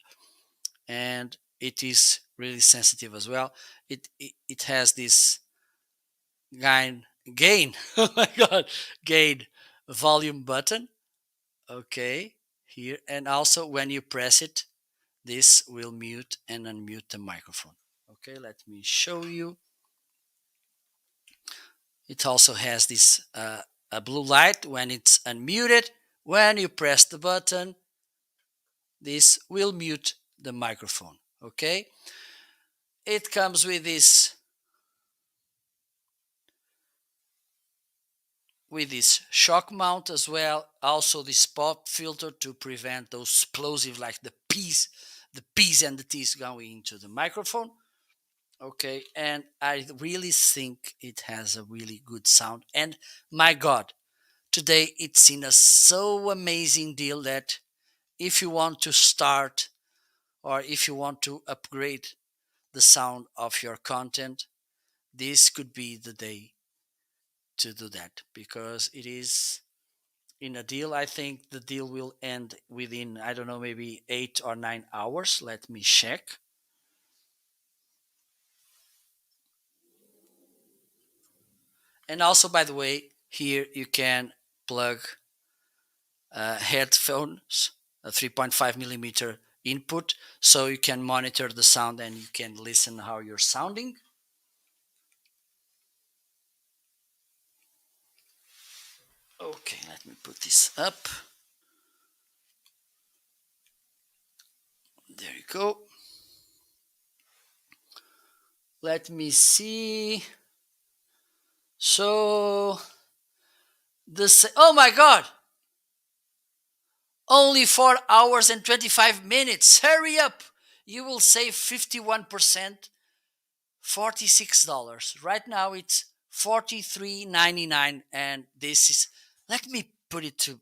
and it is really sensitive as well. It has this gain oh my god, gain volume button. Okay, here, and also when you press it, this will mute and unmute the microphone. Okay, let me show you. It also has this a blue light when it's unmuted. When you press the button, this will mute the microphone. Okay, it comes with this shock mount as well. Also this pop filter to prevent those explosive, like the P's and the T's going into the microphone. Okay, and I really think it has a really good sound. And my God, today it's in a so amazing deal that if you want to start or if you want to upgrade the sound of your content, this could be the day to do that because it is in a deal. I think the deal will end within, I don't know, maybe 8 or 9 hours. Let me check. And also, by the way, here you can plug headphones, a 3.5 millimeter input, so you can monitor the sound and you can listen how you're sounding. Okay, let me put this up. There you go. Let me see. So this, oh my God, only 4 hours and 25 minutes. Hurry up. You will save 51%, $46. Right now it's $43.99, and this is, let me put it to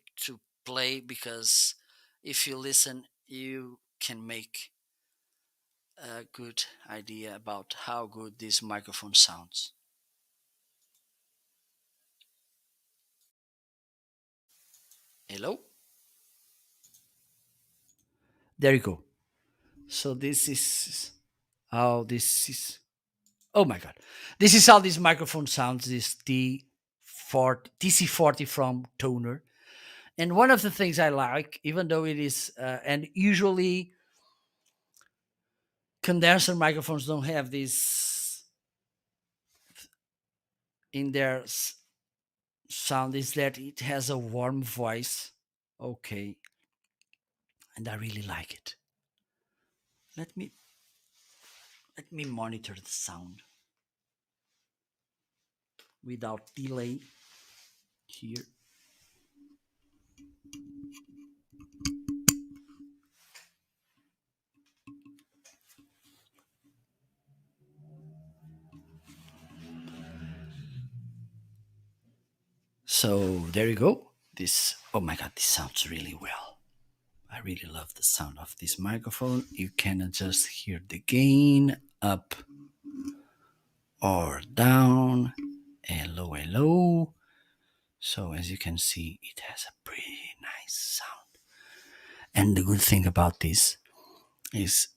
play because if you listen you can make a good idea about how good this microphone sounds. Hello? There you go. So this is how this is. Oh my God. This is how this microphone sounds, this TC40 from Toner. And one of the things I like, even though it is, and usually condenser microphones don't have this in their sound, is that it has a warm voice. Okay. And I really like it. Let me monitor the sound without delay here. So there you go. This, oh my God, this sounds really well. I really love the sound of this microphone. You can adjust here the gain up or down, hello, hello. So as you can see, it has a pretty nice sound. And the good thing about this is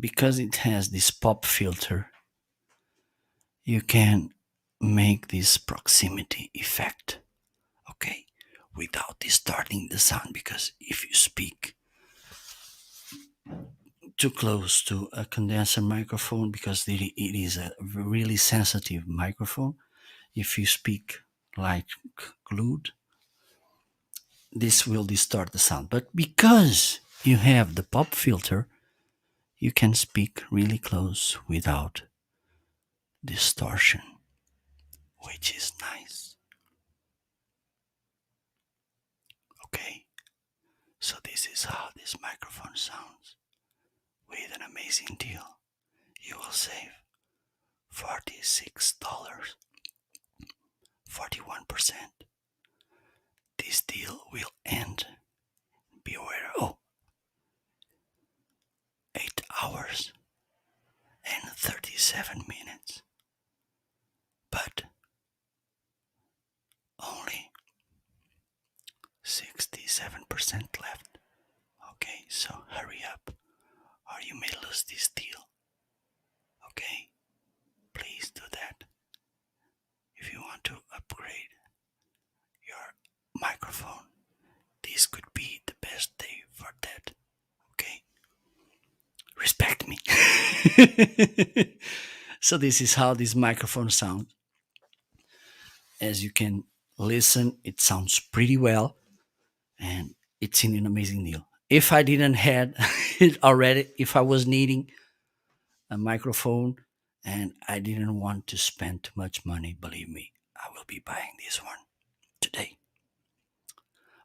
because it has this pop filter, you can make this proximity effect, okay, without distorting the sound. Because if you speak too close to a condenser microphone, because it is a really sensitive microphone, if you speak like glued, this will distort the sound. But because you have the pop filter, you can speak really close without distortion, which is nice. Okay, so this is how this microphone sounds. With an amazing deal, you will save $46, 41%. This deal will end, be aware, 8 hours and 37 minutes. But only 67% left. Okay, so hurry up or you may lose this deal. Okay, please do that. If you want to upgrade your microphone, this could be the best day for that. Okay, respect me. So this is how this microphone sounds. As you can listen, it sounds pretty well, and it's in an amazing deal. If I didn't had it already, if I was needing a microphone and I didn't want to spend too much money, believe me, I will be buying this one today.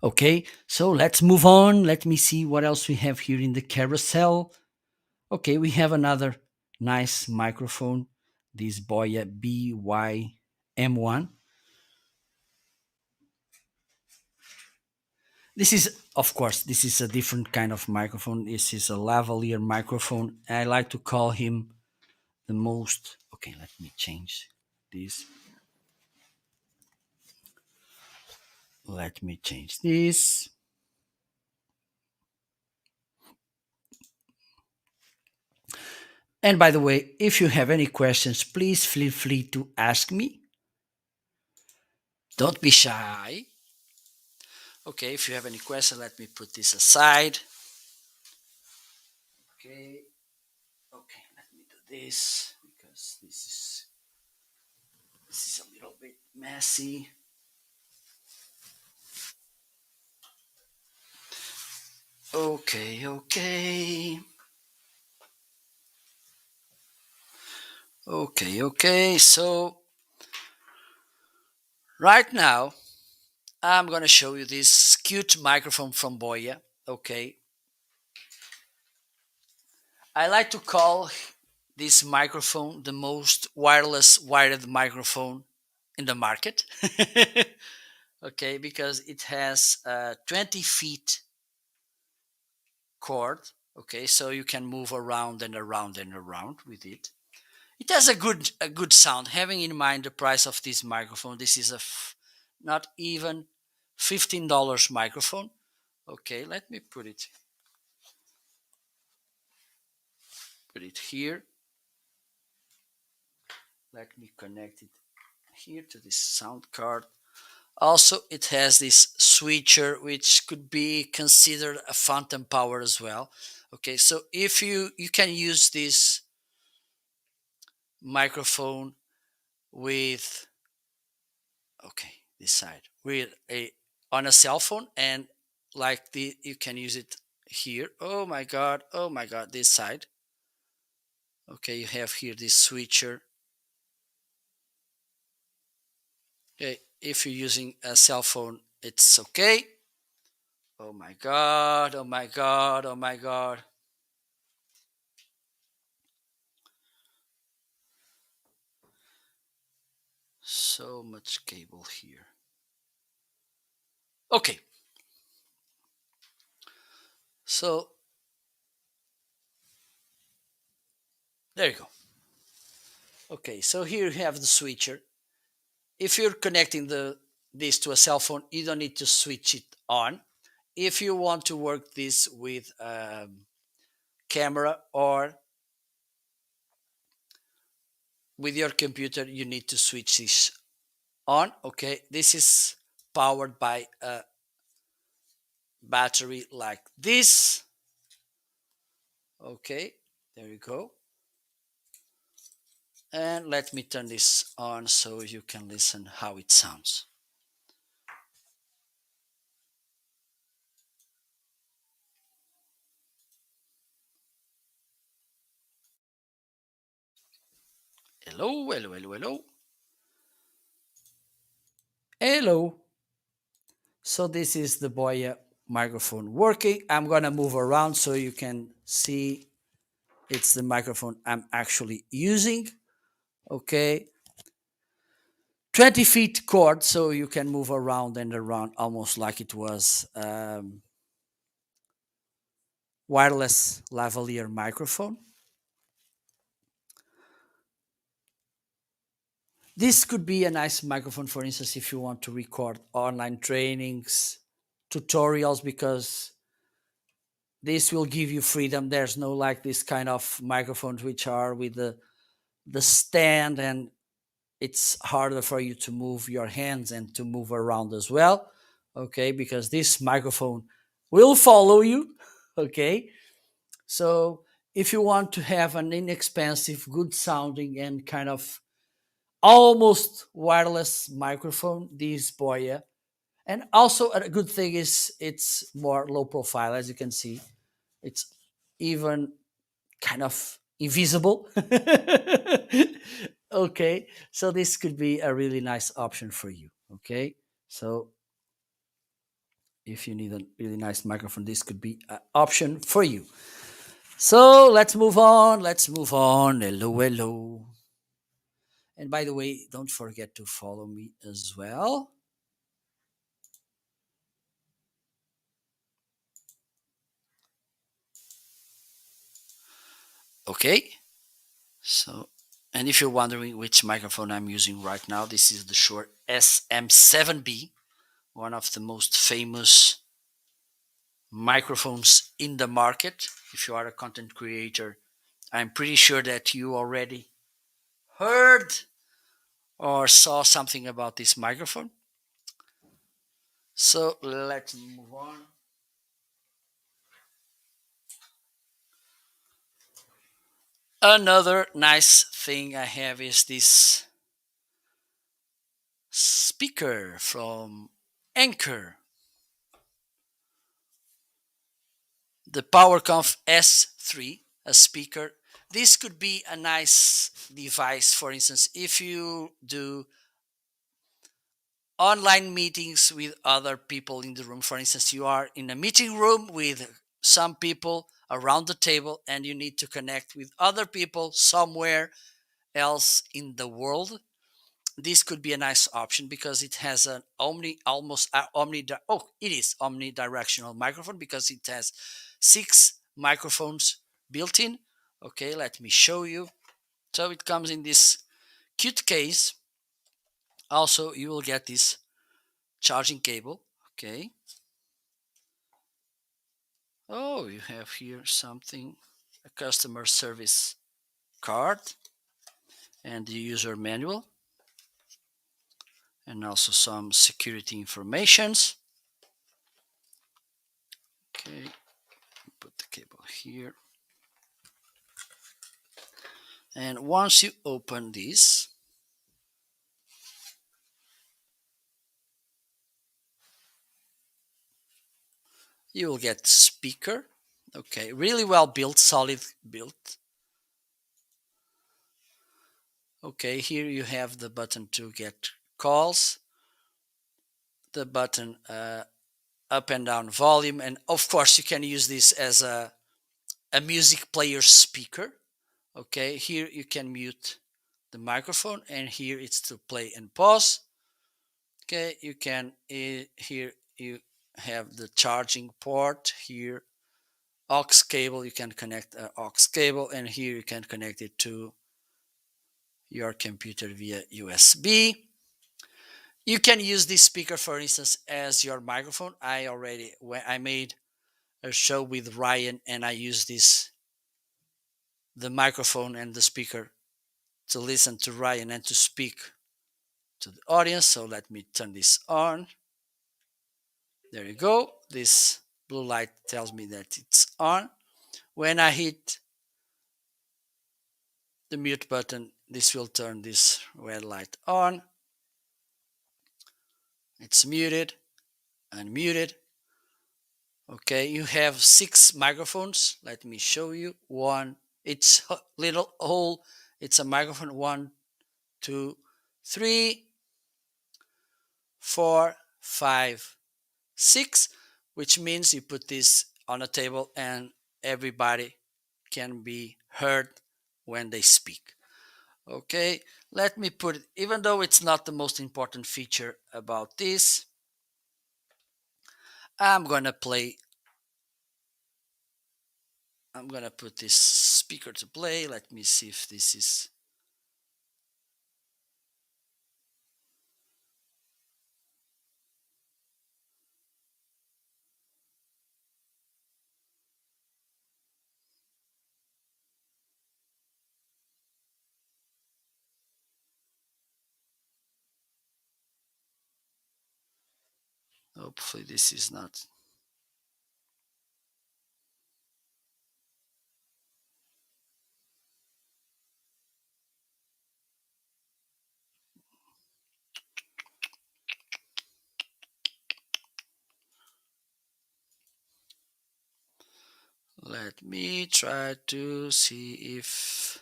Okay, so let's move on. Let me see what else we have here in the carousel. Okay, we have another nice microphone. this Boya BYM1. This is, of course, this is a different kind of microphone. This is a lavalier microphone. I like to call him the most. Okay, let me change this. Let me change this. And by the way, if you have any questions, please feel free to ask me. Don't be shy. Okay, if you have any question, let me put this aside. Okay, okay, let me do this because this is a little bit messy. Okay, okay. Okay. So right now I'm gonna show you this cute microphone from Boya. Okay, I like to call this microphone the most wireless wired microphone in the market. Okay, because it has a 20 feet cord. Okay, so you can move around and around and around with it. It has a good sound. Having in mind the price of this microphone, this is not even $15 microphone. Okay, let me put it here. Let me connect it here to this sound card. Also, it has this switcher, which could be considered a phantom power as well. Okay, so if you can use this microphone with, okay, this side with a on a cell phone, and like the you can use it here. Oh my god, this side. Okay, you have here this switcher. Okay, if you're using a cell phone, it's okay. Oh my god, oh my god. So much cable here. Okay. So there you go. Okay, so here you have the switcher. If you're connecting this to a cell phone, you don't need to switch it on. If you want to work this with camera or with your computer, you need to switch this on. Okay, this is powered by a battery like this. Okay, there you go. And let me turn this on so you can listen how it sounds. Hello, hello, hello, hello. Hello. So this is the Boya microphone working. I'm gonna move around so you can see it's the microphone I'm actually using. Okay. 20 feet cord, so you can move around and around almost like it was wireless lavalier microphone. This could be a nice microphone, for instance, if you want to record online trainings, tutorials, because this will give you freedom. There's no like this kind of microphones which are with the stand, and it's harder for you to move your hands and to move around as well. Okay, because this microphone will follow you. Okay, so if you want to have an inexpensive, good sounding, and kind of almost wireless microphone, this Boya. And also a good thing is it's more low profile, as you can see. It's even kind of invisible. Okay, so this could be a really nice option for you. Okay, so if you need a really nice microphone, this could be an option for you. So let's move on. Hello, hello. And by the way, don't forget to follow me as well. Okay, so, and if you're wondering which microphone I'm using right now, this is the Shure SM7B, one of the most famous microphones in the market. If you are a content creator, I'm pretty sure that you already heard or saw something about this microphone. So let's move on. Another nice thing I have is this speaker from Anker, the PowerConf S3, a speaker. This could be a nice device, for instance, if you do online meetings with other people in the room. For instance, you are in a meeting room with some people around the table and you need to connect with other people somewhere else in the world. This could be a nice option because it has an omnidirectional microphone because it has 6 microphones built in. Okay, let me show you. So it comes in this cute case. Also, you will get this charging cable. Okay. Oh, you have here something, a customer service card and the user manual, and also some security informations. Okay, put the cable here. And once you open this, you will get speaker. Okay, really well built, solid built. Okay, here you have the button to get calls, the button up and down volume, and of course you can use this as a music player speaker. Okay, here you can mute the microphone, and here it's to play and pause. Okay, you can here you have the charging port. Here aux cable, you can connect an aux cable, and here you can connect it to your computer via USB. You can use this speaker, for instance, as your microphone. I made a show with Ryan and I used the microphone and the speaker to listen to Ryan and to speak to the audience. So let me turn this on. There you go. This blue light tells me that it's on. When I hit the mute button, this will turn this red light on. It's muted, unmuted. Okay, you have 6 microphones. Let me show you. One, it's a little hole. It's a microphone. 1, 2, 3, 4, 5, 6, which means you put this on a table and everybody can be heard when they speak. Okay, let me put it, even though it's not the most important feature about this, I'm gonna put this speaker to play. Let me see if this is. Hopefully this is not. Let me try to see if.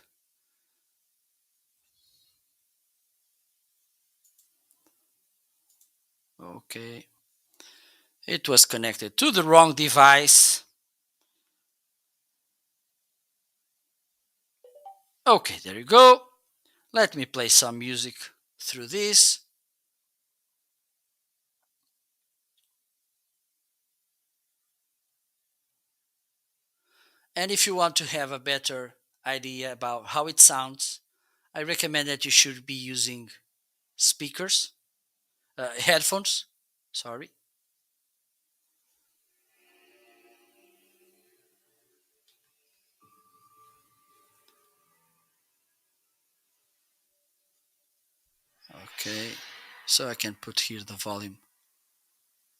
Okay. It was connected to the wrong device. Okay, there you go. Let me play some music through this. And if you want to have a better idea about how it sounds, I recommend that you should be using speakers, headphones, sorry. Okay, so I can put here the volume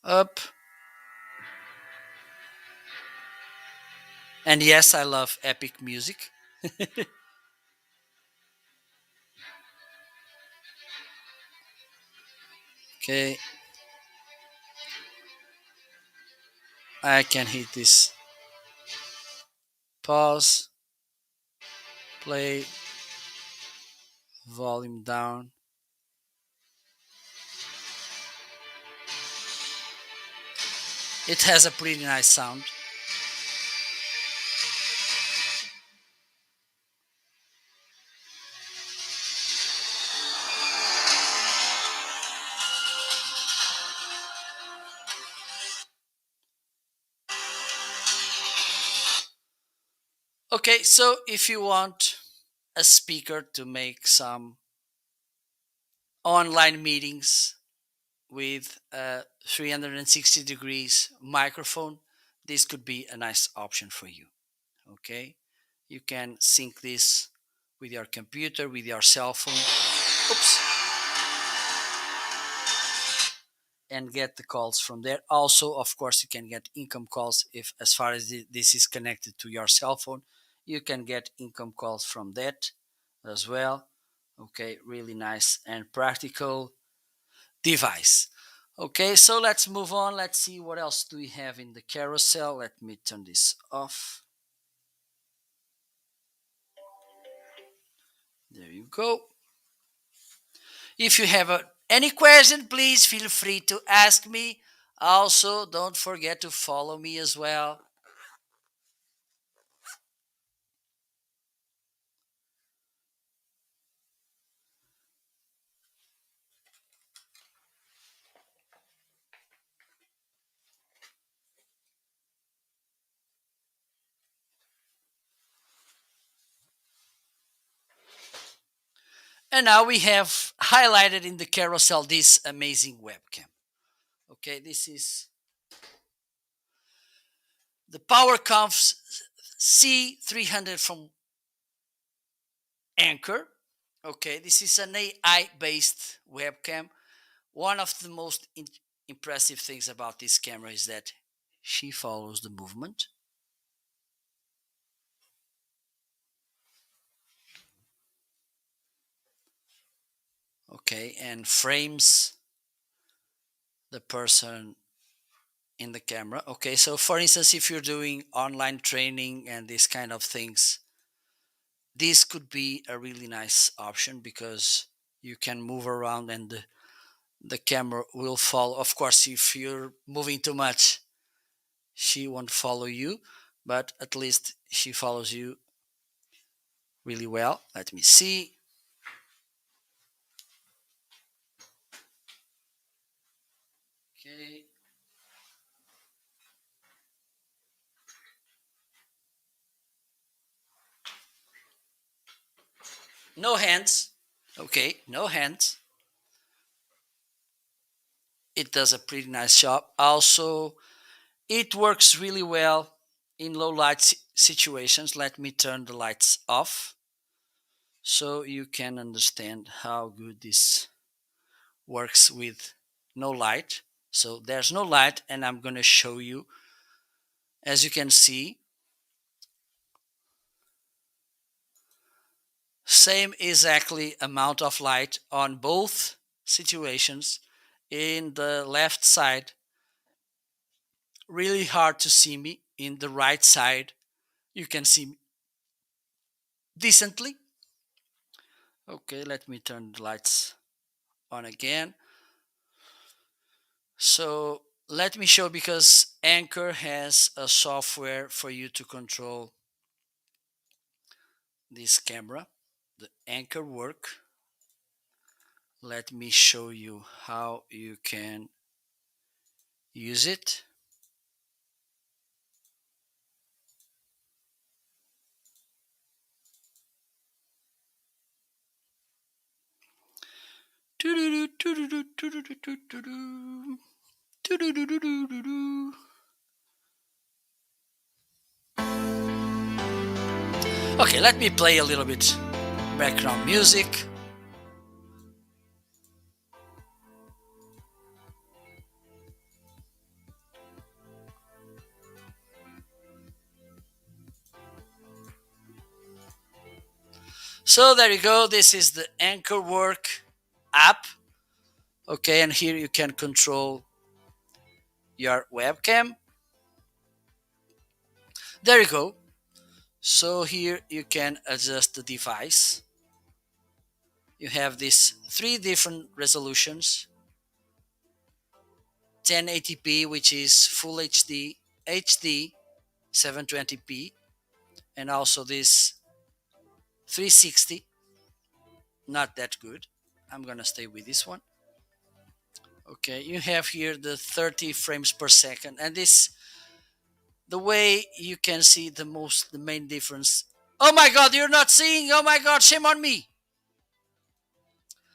up. And yes, I love epic music. Okay, I can hit this pause, play, volume down. It has a pretty nice sound. Okay, so if you want a speaker to make some online meetings with a 360 degrees microphone, this could be a nice option for you. Okay, you can sync this with your computer, with your cell phone. Oops. And get the calls from there. Also, of course, you can get income calls if, as far as this is connected to your cell phone, you can get income calls from that as well. Okay, really nice and practical device. Okay, so let's move on. Let's see what else do we have in the carousel. Let me turn this off. There you go. If you have any question, please feel free to ask me. Also, don't forget to follow me as well. And now we have highlighted in the carousel this amazing webcam. Okay, this is the PowerConf C300 from Anchor. Okay, this is an AI based webcam. One of the most impressive things about this camera is that she follows the movement. Okay, and frames the person in the camera. Okay, so for instance, if you're doing online training and these kind of things, this could be a really nice option because you can move around and the camera will follow. Of course, if you're moving too much, she won't follow you, but at least she follows you really well. Let me see. Okay. No hands. Okay, no hands. It does a pretty nice job. Also, it works really well in low light situations. Let me turn the lights off so you can understand how good this works with no light. So there's no light, and I'm going to show you. As you can see, same exactly amount of light on both situations. In the left side, really hard to see me. In the right side, you can see me decently. Okay, let me turn the lights on again. So let me show, because Anchor has a software for you to control this camera. the anchor work. Let me show you how you can use it. Okay, let me play a little bit background music. So there you go. This is the Anchor Work app. Okay, and here you can control your webcam. There you go. So here you can adjust the device. You have these three different resolutions: 1080p, which is full HD, HD 720p, and also this 360. Not that good. I'm gonna stay with this one. Okay, you have here the 30 frames per second, and this the way you can see the main difference. Oh my god, you're not seeing. Oh my god, shame on me.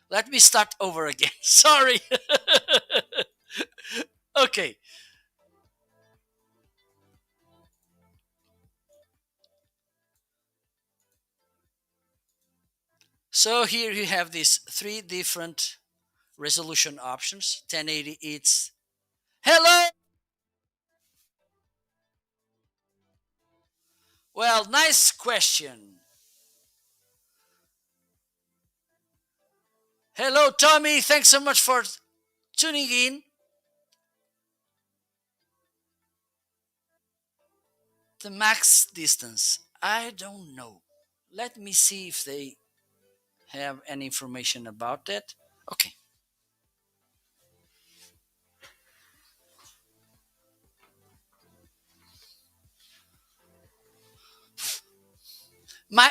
Let me start over again. Sorry. Okay. So here you have these three different resolution options. 1080, it's hello. Well, nice question. Hello, Tommy. Thanks so much for tuning in. The max distance. I don't know. Let me see if they have any information about that. Okay.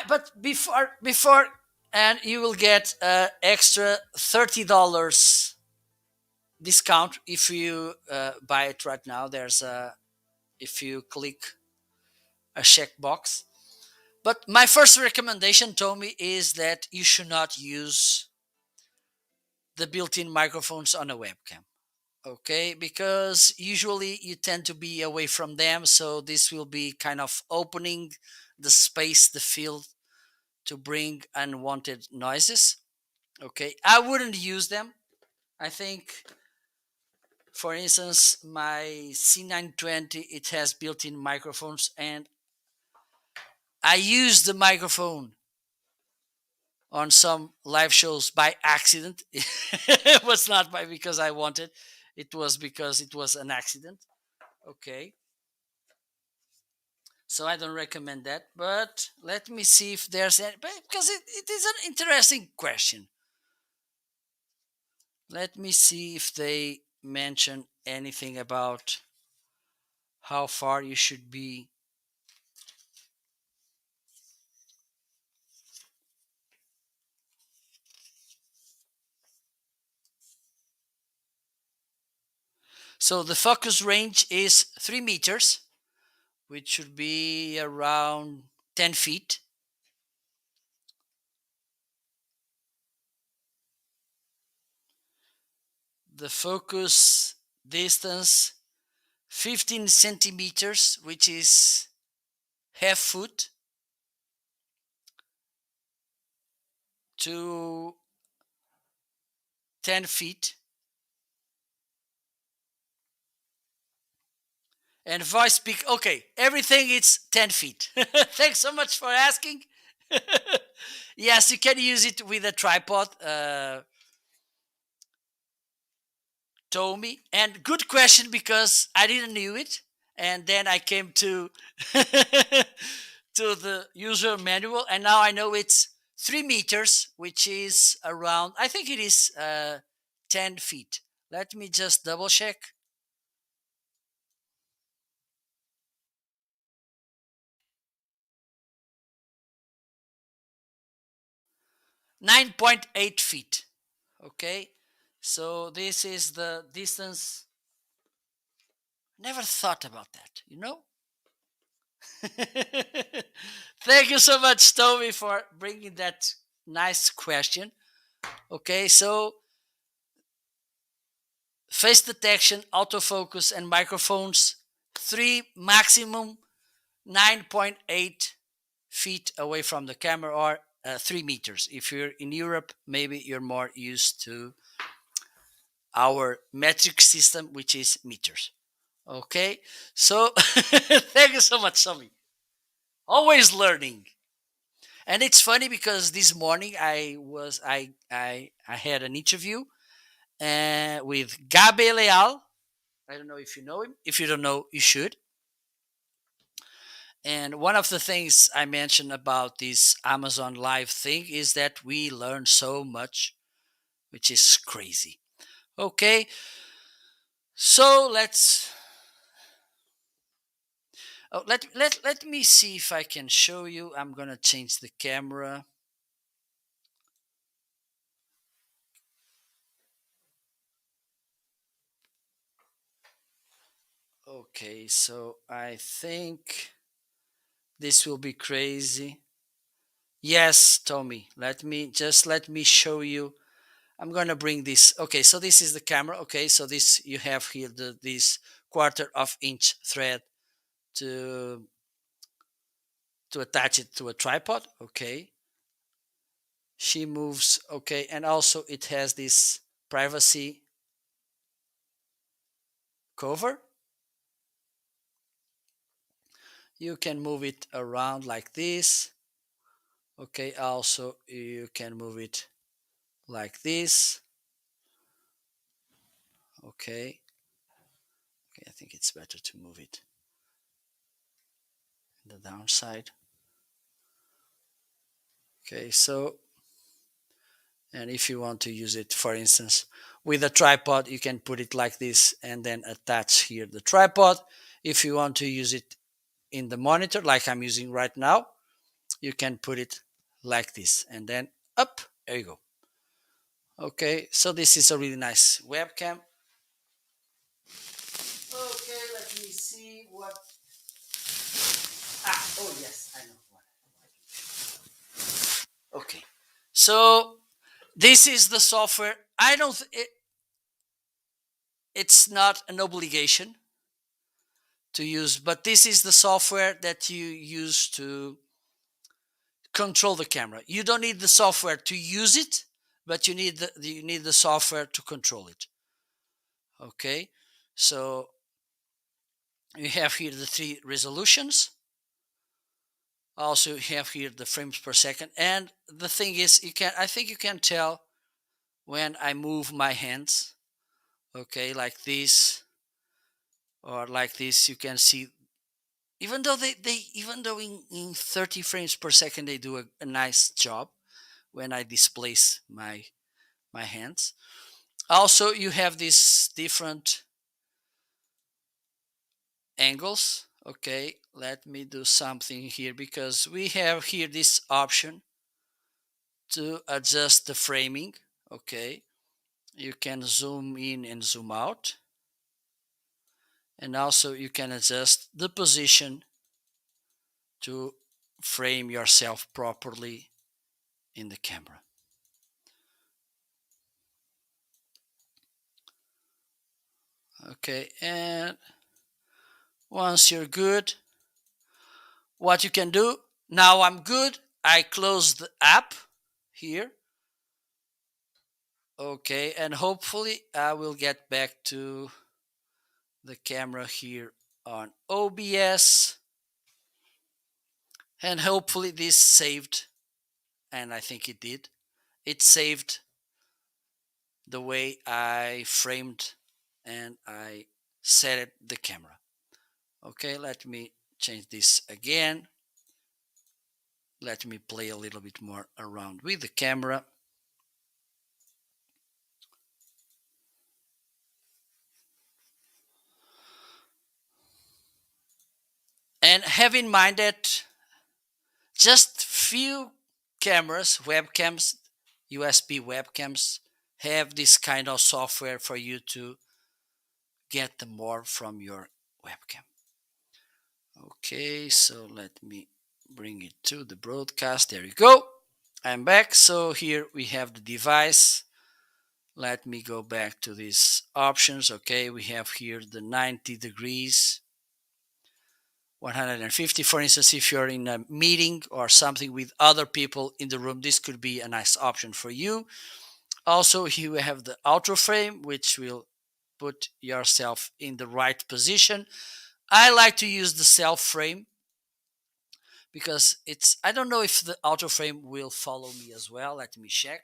But before and you will get extra $30 discount if you buy it right now. There's a if you click a checkbox. But my first recommendation, Tommy, is that you should not use the built-in microphones on a webcam. Okay, because usually you tend to be away from them, so this will be kind of opening the space, the field to bring unwanted noises. Okay, I wouldn't use them. I think, for instance, my C920, it has built-in microphones, and I use the microphone on some live shows by accident. It was not by because I wanted. It was because it was an accident. Okay. So I don't recommend that. But let me see if there's any, because it is an interesting question. Let me see if they mention anything about how far you should be. So the focus range is 3 meters, which should be around 10 feet. The focus distance 15 centimeters, which is half foot, to 10 feet. And voice speak, okay, everything is 10 feet. Thanks so much for asking. Yes, you can use it with a tripod. Told me, and good question because I didn't knew it, and then I came to to the user manual, and now I know it's 3 meters, which is around, I think it is 10 feet. Let me just double check. 9.8 feet. Okay, so this is the distance. Never thought about that, you know. Thank you so much, Toby, for bringing that nice question. Okay, so face detection, autofocus, and microphones, three maximum 9.8 feet away from the camera, or 3 meters. If you're in Europe, maybe you're more used to our metric system, which is meters. Okay, so thank you so much, Tommy. Always learning. And it's funny because this morning I had an interview with Gabe Leal. I don't know if you know him. If you don't know, you should. And one of the things I mentioned about this Amazon Live thing is that we learn so much, which is crazy. Okay, so let me see if I can show you. I'm gonna change the camera. Okay, so I think this will be crazy. Yes, Tommy, let me show you. I'm gonna bring this. Okay, so this is the camera. Okay, so this you have here this quarter of inch thread to attach it to a tripod. Okay, she moves. Okay, and also it has this privacy cover. You can move it around like this. Okay, also you can move it like this. Okay, I think it's better to move it the downside. Okay, so, and if you want to use it, for instance, with a tripod, you can put it like this and then attach here the tripod. If you want to use it in the monitor, like I'm using right now, you can put it like this and then up. There you go. Okay, so this is a really nice webcam. Okay, let me see what. Oh yes, I know what. Okay, so this is the software. I don't. It's not an obligation to use, but this is the software that you use to control the camera. You don't need the software to use it, but you need the software to control it. Okay, so you have here the 3 resolutions. Also, you have here the frames per second, and the thing is, I think you can tell when I move my hands. Okay, like this or like this, you can see. Even though even though in 30 frames per second they do a nice job when I displace my hands. Also, you have these different angles. Okay, let me do something here because we have here this option to adjust the framing. Okay, you can zoom in and zoom out, and also you can adjust the position to frame yourself properly in the camera. Okay, and once you're good, what you can do, now I'm good, I close the app here. Okay, and hopefully I will get back to the camera here on OBS, and hopefully this saved, and I think it did. It saved the way I framed and I set it the camera. Okay, let me change this again. Let me play a little bit more around with the camera. And have in mind that just few cameras, webcams, USB webcams have this kind of software for you to get the more from your webcam. Okay, so let me bring it to the broadcast. There you go. I'm back. So here we have the device. Let me go back to these options. Okay, we have here the 90 degrees, 150. For instance, if you're in a meeting or something with other people in the room, this could be a nice option for you. Also, here we have the auto frame, which will put yourself in the right position. I like to use the self frame because I don't know if the auto frame will follow me as well. Let me check.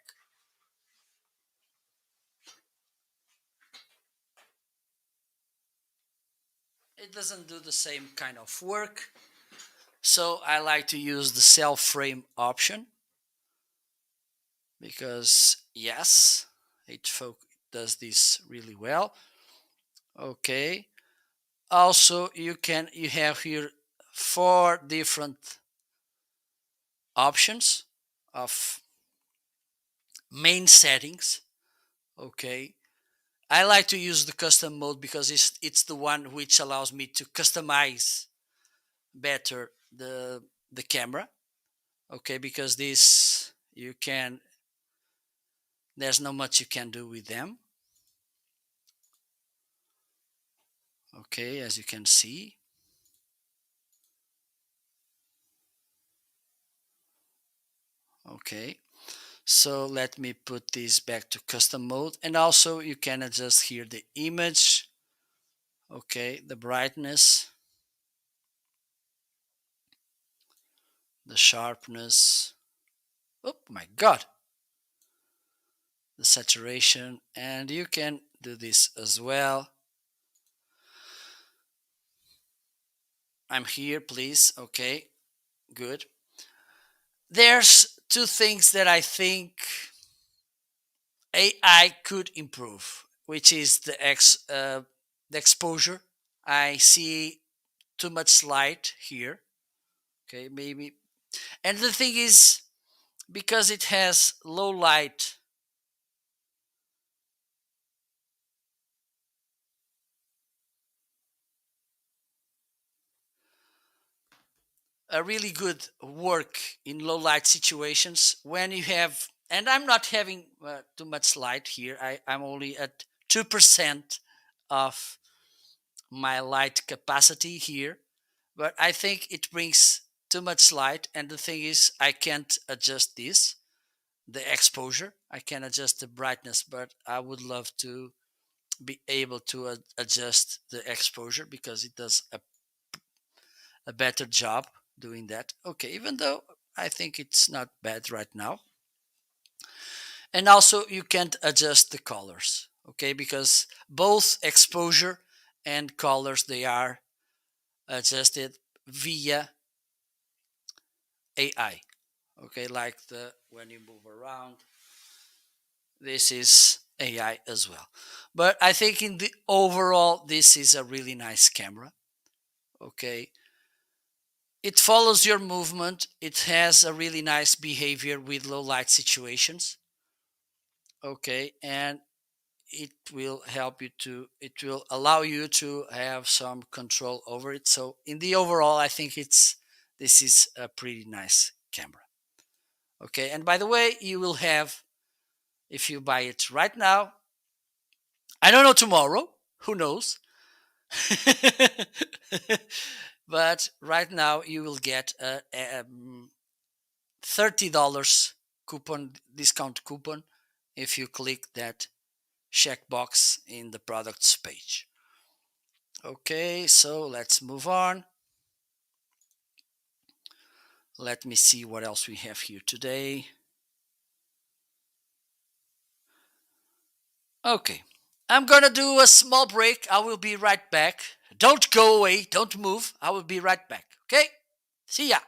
It doesn't do the same kind of work. So I like to use the self frame option because yes, it does this really well. Okay. Also, you have here 4 different options of main settings. Okay. I like to use the custom mode because it's the one which allows me to customize better the camera. Okay, because this there's not much you can do with them. Okay, as you can see. Okay, so let me put this back to custom mode, and also you can adjust here the image. Okay, the brightness, the sharpness. Oh my god, the saturation, and you can do this as well. I'm here, please. Okay, good. There's 2 things that I think AI could improve, which is the exposure. I see too much light here. Okay, maybe. And the thing is, because it has low light, a really good work in low light situations when you have, and I'm not having too much light here. I'm only at 2% of my light capacity here, but I think it brings too much light. And the thing is, I can't adjust this, the exposure. I can adjust the brightness, but I would love to be able to adjust the exposure because it does a better job doing that. Okay, even though I think it's not bad right now. And also you can't adjust the colors, okay, because both exposure and colors, they are adjusted via AI. Okay, like when you move around, this is AI as well. But I think in the overall, this is a really nice camera. Okay, it follows your movement. It has a really nice behavior with low light situations. Okay, and it will allow you to have some control over it. So in the overall, I think this is a pretty nice camera. Okay, and by the way, you will have, if you buy it right now, I don't know tomorrow, who knows? But right now you will get a $30 discount coupon if you click that checkbox in the products page. Okay, so let's move on. Let me see what else we have here today. Okay, I'm gonna do a small break. I will be right back. Don't go away, don't move. I will be right back. Okay, see ya.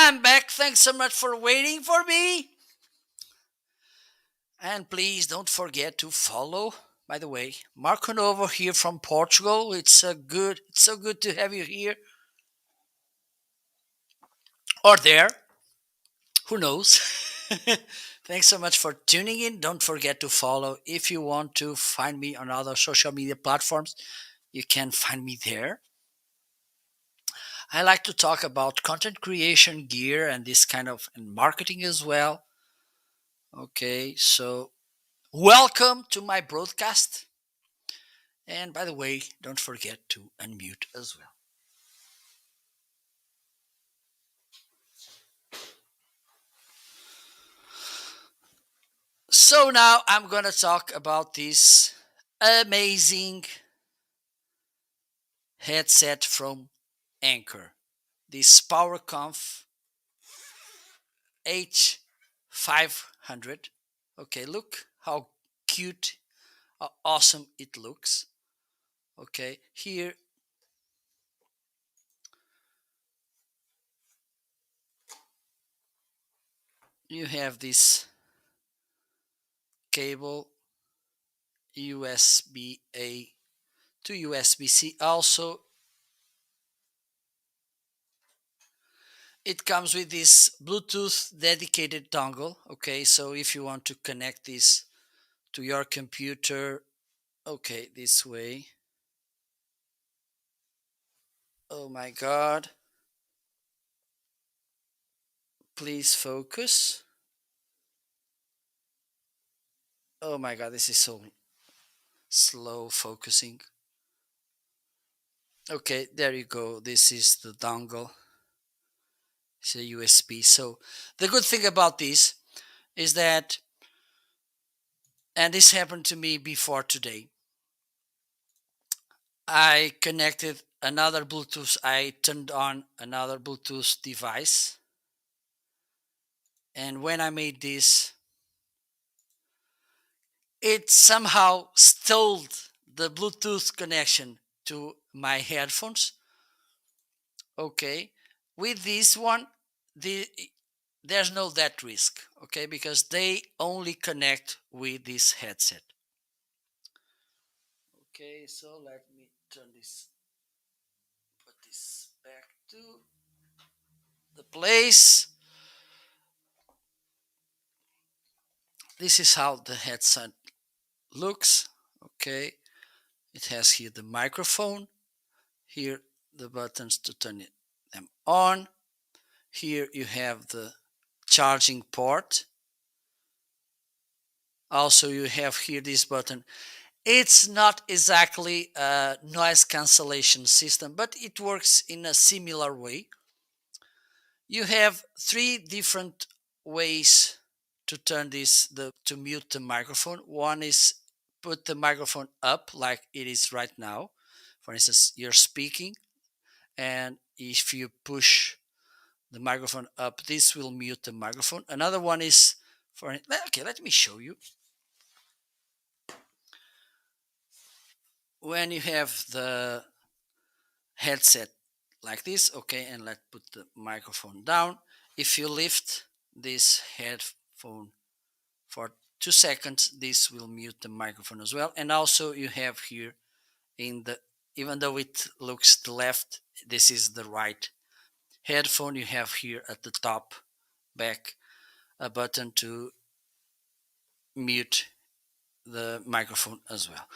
I'm back. Thanks so much for waiting for me. And please don't forget to follow. By the way, Marco Novo here from Portugal. It's so good to have you here or there. Who knows? Thanks so much for tuning in. Don't forget to follow. If you want to find me on other social media platforms, you can find me there. I like to talk about content creation gear and this kind of and marketing as well. Okay, so welcome to my broadcast. And by the way, don't forget to unmute as well. So now I'm going to talk about this amazing headset from Anchor. This PowerConf H500. Okay, look how cute, how awesome it looks. Okay, here you have this cable USB A to USB C. Also, it comes with this Bluetooth dedicated dongle. Okay, so if you want to connect this to your computer, okay, this way. Oh my god. Please focus. Oh my god, this is so slow focusing. Okay, there you go. This is the dongle. It's a USB. So the good thing about this is that, and this happened to me before today, I connected another Bluetooth, I turned on another Bluetooth device. And when I made this, it somehow stole the Bluetooth connection to my headphones. Okay, with this one, there's no that risk. Okay, because they only connect with this headset. Okay, so let me turn this, put this back to the place. This is how the headset looks. Okay, it has here the microphone, here the buttons to turn them on. Here you have the charging port. Also, you have here this button. It's not exactly a noise cancellation system, but it works in a similar way. You have three different ways to turn to mute the microphone. One is put the microphone up like it is right now. For instance, you're speaking, and if you push the microphone up, this will mute the microphone. Another one is okay, let me show you. When you have the headset like this, okay, and let's put the microphone down. If you lift this headphone for 2 seconds, this will mute the microphone as well. And also you have here in the, even though it looks the left, this is the right headphone. You have here at the top back a button to mute the microphone as well.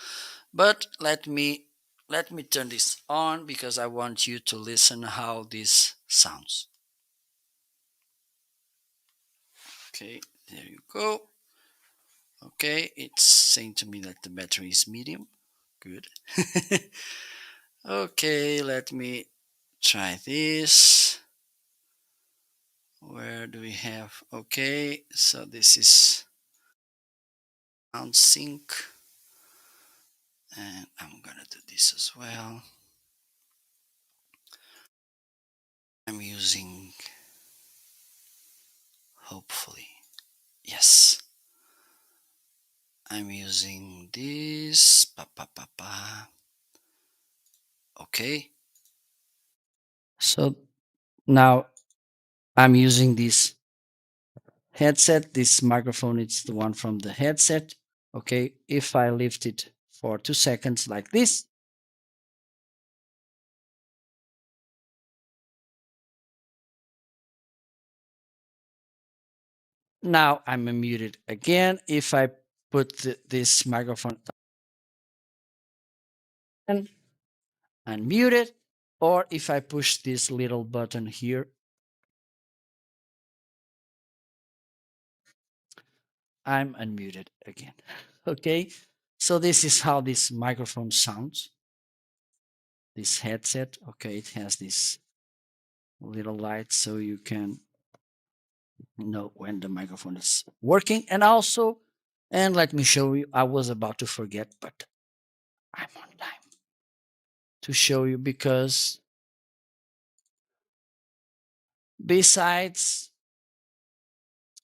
But let me turn this on because I want you to listen how this sounds. Okay, there you go. Okay, it's saying to me that the battery is medium. Good. Okay, let me try this. Where do we have? Okay, so this is sound sync. And I'm gonna do this as well. I'm using, hopefully, yes. I'm using this. Okay. So now I'm using this headset. This microphone is the one from the headset. Okay, if I lift it for 2 seconds like this, now I'm muted again. If I put this microphone and unmute it, or if I push this little button here, I'm unmuted again. Okay, so this is how this microphone sounds. This headset, okay, it has this little light so you can know when the microphone is working. And also, and let me show you, I was about to forget, but I'm on time to show you, because besides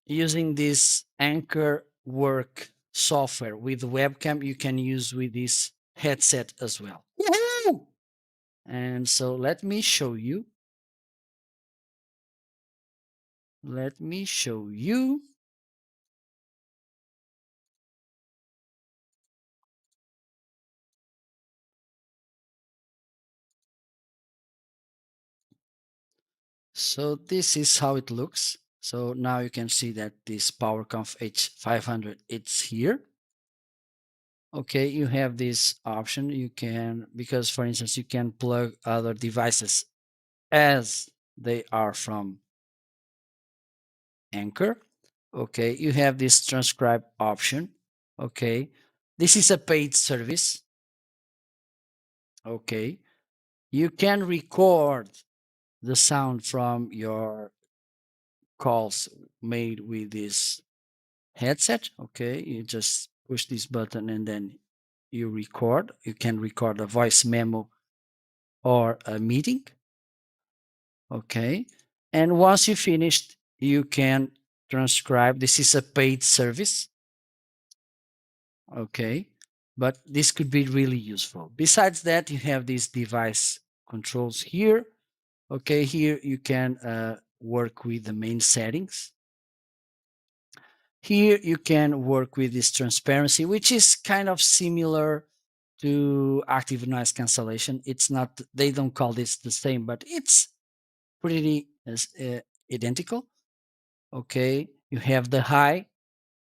using this Anchor work software with webcam, you can use with this headset as well. Woohoo! And so let me show you. Let me show you. So this is how it looks. So now you can see that this PowerConf H500, it's here. Okay, you have this option. You can, because for instance, you can plug other devices as they are from Anchor. Okay, you have this transcribe option. Okay, this is a paid service. Okay, you can record the sound from your calls made with this headset. Okay, you just push this button and then you record. You can record a voice memo or a meeting. Okay, and once you finished, you can transcribe. This is a paid service. Okay, but this could be really useful. Besides that, you have these device controls here. Okay, here you can work with the main settings. Here you can work with this transparency, which is kind of similar to active noise cancellation. It's not, they don't call this the same, but it's pretty identical. Okay, you have the high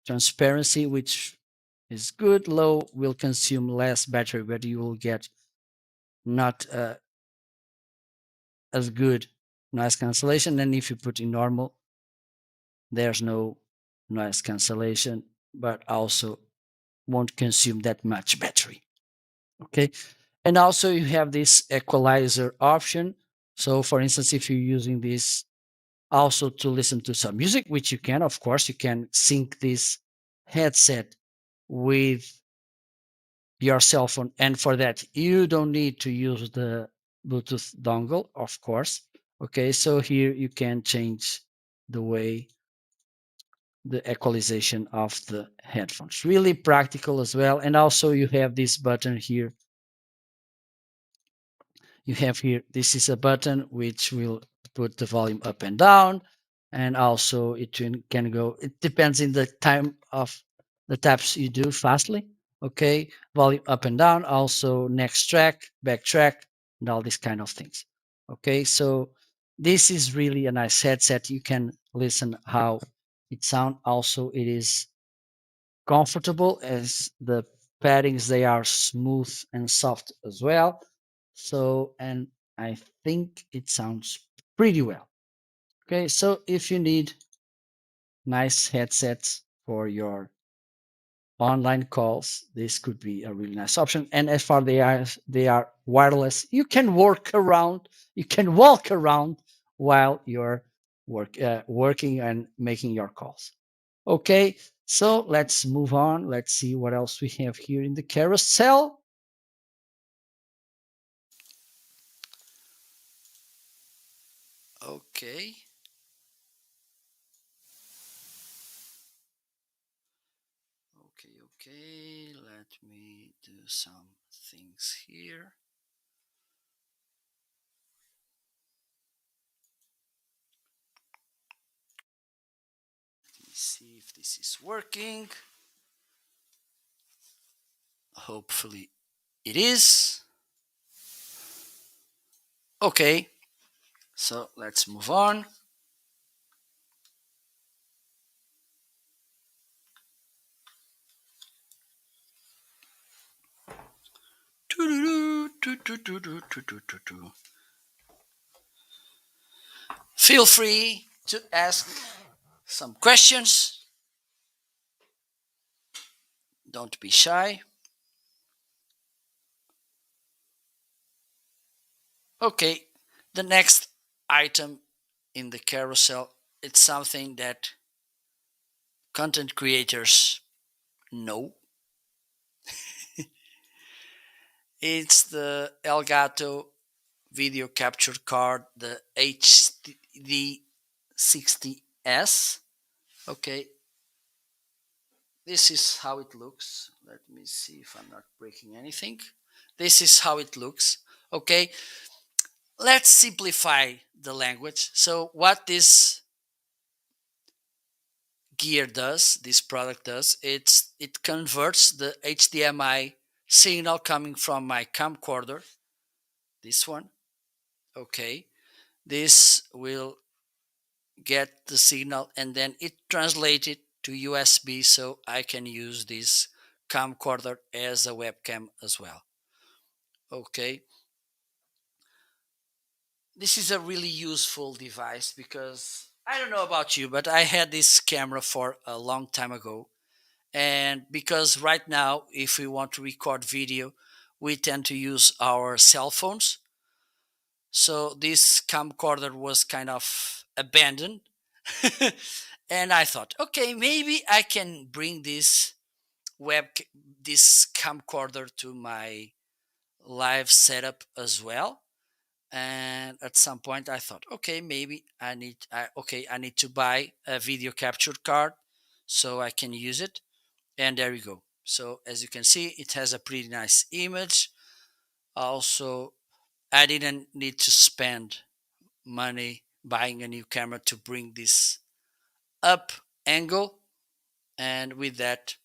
transparency, which is good. Low will consume less battery, but you will get not as good noise cancellation. And if you put in normal, there's no noise cancellation, but also won't consume that much battery. Okay, and also you have this equalizer option. So for instance, if you're using this also to listen to some music, which you can, of course, you can sync this headset with your cell phone. And for that, you don't need to use the Bluetooth dongle, of course. Okay, so here you can change the way the equalization of the headphones. Really practical as well. And also you have this button here. You have here, this is a button which will put the volume up and down. And also it can go, it depends in the time of the taps you do fastly. Okay, volume up and down, also next track, back track, and all these kind of things. Okay, so this is really a nice headset. You can listen how it sounds. Also, it is comfortable as the paddings, they are smooth and soft as well. So, and I think it sounds pretty well. Okay, so if you need nice headsets for your online calls, this could be a really nice option. And as far they are wireless, you can work around, you can walk around while you're working and making your calls. Okay, so let's move on. Let's see what else we have here in the carousel. Okay. Okay. Let me do some things here. see if this is working. Hopefully it is. Okay, so let's move on. Feel free to ask some questions. Don't be shy. Okay, the next item in the carousel, it's something that content creators know. It's the Elgato video capture card, the HD60S. Okay, this is how it looks. Let me see if I'm not breaking anything. This is how it looks. Okay, let's simplify the language. So what this gear does, this product does, it converts the HDMI signal coming from my camcorder, this one. Okay, this will get the signal and then it translates it to USB, so I can use this camcorder as a webcam as well. Okay, this is a really useful device because I don't know about you, but I had this camera for a long time ago. And because right now, if we want to record video, we tend to use our cell phones. So this camcorder was kind of abandoned. And I thought, okay, maybe I can bring this this camcorder to my live setup as well. And at some point I thought, okay, maybe I need to buy a video capture card so I can use it. And there you go. So as you can see, it has a pretty nice image. Also, I didn't need to spend money buying a new camera to bring this up angle, and with that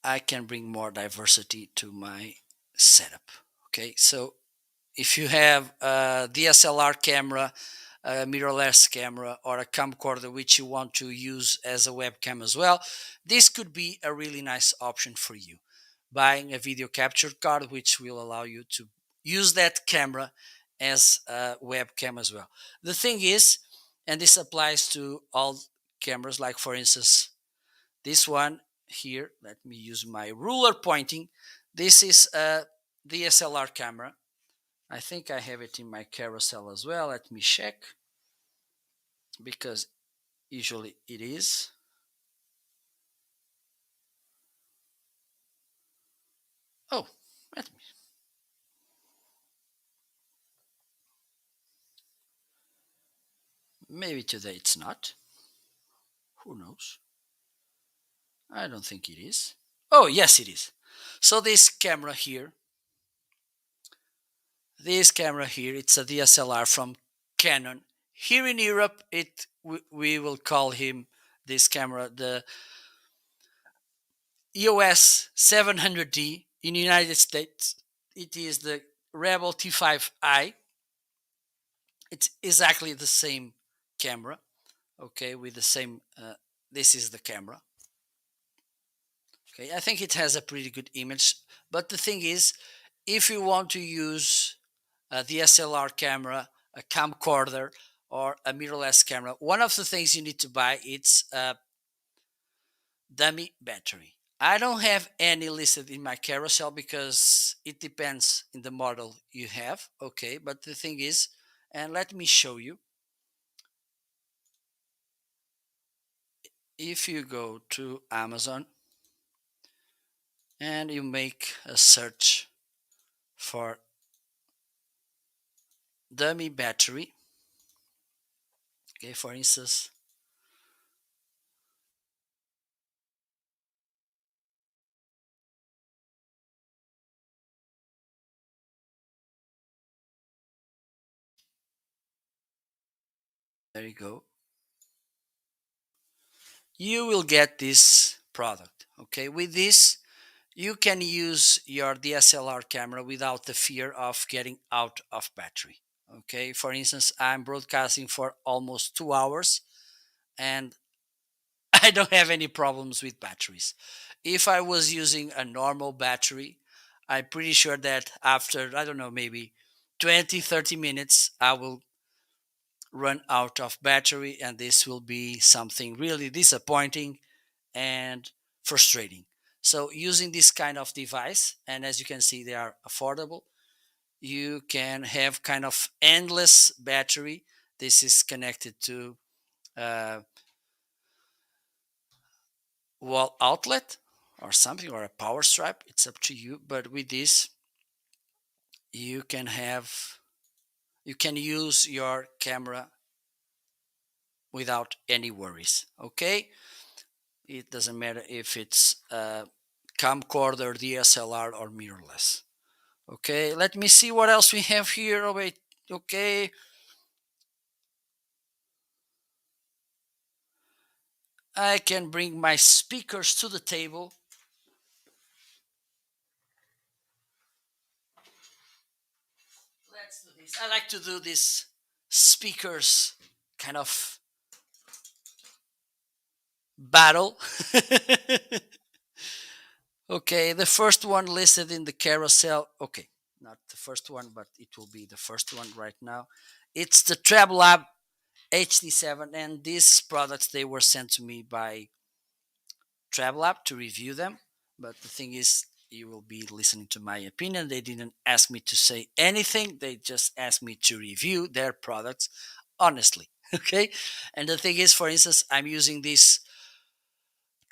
I can bring more diversity to my setup. Okay, so if you have a DSLR camera, a mirrorless camera, or a camcorder which you want to use as a webcam as well, this could be a really nice option for you. Buying a video capture card which will allow you to use that camera as a webcam as well. The thing is, and this applies to all cameras, like for instance this one here, let me use my ruler pointing. This is a DSLR camera. I think I have it in my carousel as well. Let me check, because usually it is. Oh, let me. Maybe today it's not. Who knows? I don't think it is. Oh, yes, it is. So this camera here, it's a DSLR from Canon. Here in Europe, we will call him, this camera, the EOS 700D. In the United States, it is the Rebel T5i. It's exactly the same camera, okay, with the same, this is the camera. Okay, I think it has a pretty good image, but the thing is, if you want to use a DSLR camera, a camcorder, or a mirrorless camera, one of the things you need to buy, it's a dummy battery. I don't have any listed in my carousel because it depends in the model you have, okay, but the thing is, and let me show you. If you go to Amazon and you make a search for dummy battery, okay, for instance, there you go. you will get this product. Okay, with this, you can use your DSLR camera without the fear of getting out of battery. Okay, for instance, I'm broadcasting for almost 2 hours and I don't have any problems with batteries. If I was using a normal battery, I'm pretty sure that after, I don't know, maybe 20, 30 minutes, I will run out of battery, and this will be something really disappointing and frustrating. So, using this kind of device, and as you can see, they are affordable, you can have kind of endless battery. This is connected to uh, wall outlet or something, or a power strip. It's up to you. But with this, you can have you can use your camera without any worries. Okay, it doesn't matter if it's camcorder, DSLR, or mirrorless. Okay, let me see what else we have here. Oh wait, okay. I can bring my speakers to the table. Let's do this. I like to do this speakers kind of battle. Okay, the first one listed in the carousel. Okay, not the first one, but it will be the first one right now. It's the Treblab Hd7, and these products they were sent to me by Travelab to review them. But the thing is, you will be listening to my opinion. They didn't ask me to say anything. They just asked me to review their products honestly. Okay, and the thing is, for instance, I'm using these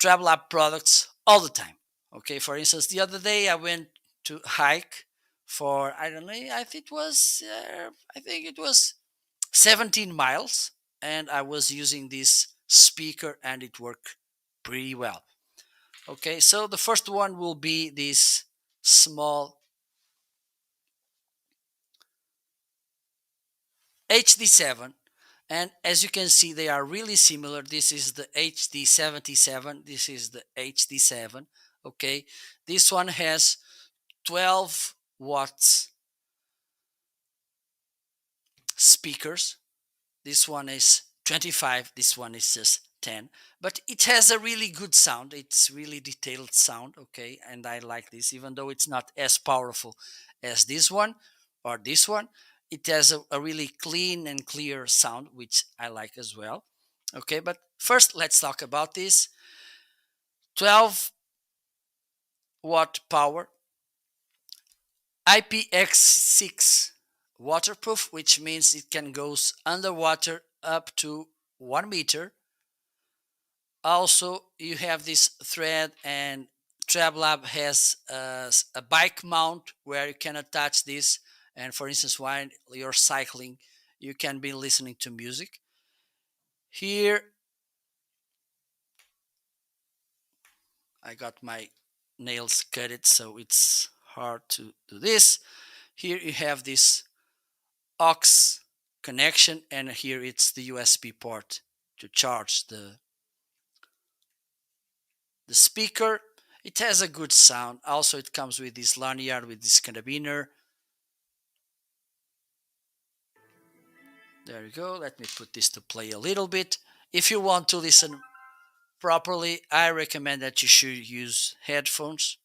Travelab products all the time. Okay, for instance, the other day I went to hike for I don't know. I think it was 17 miles, and I was using this speaker, and it worked pretty well. Okay, so the first one will be this small HD7, and as you can see, they are really similar. This is the HD77, this is the HD7. Okay, this one has 12 watts speakers. This one is 25, this one is just 10, but it has a really good sound. It's really detailed sound. Okay, and I like this, even though it's not as powerful as this one or this one. It has a really clean and clear sound, which I like as well. Okay, but first let's talk about this 12-watt power, IPX6 waterproof, which means it can go underwater up to 1 meter. Also, you have this thread, and Travelab has a bike mount where you can attach this. And for instance, while you're cycling, you can be listening to music. Here, I got my nails cut it, so it's hard to do this. Here you have this aux connection, and here it's the USB port to charge the speaker. It has a good sound. Also, it comes with this lanyard with this carabiner. There you go. Let me put this to play a little bit. If you want to listen properly, I recommend that you should use headphones.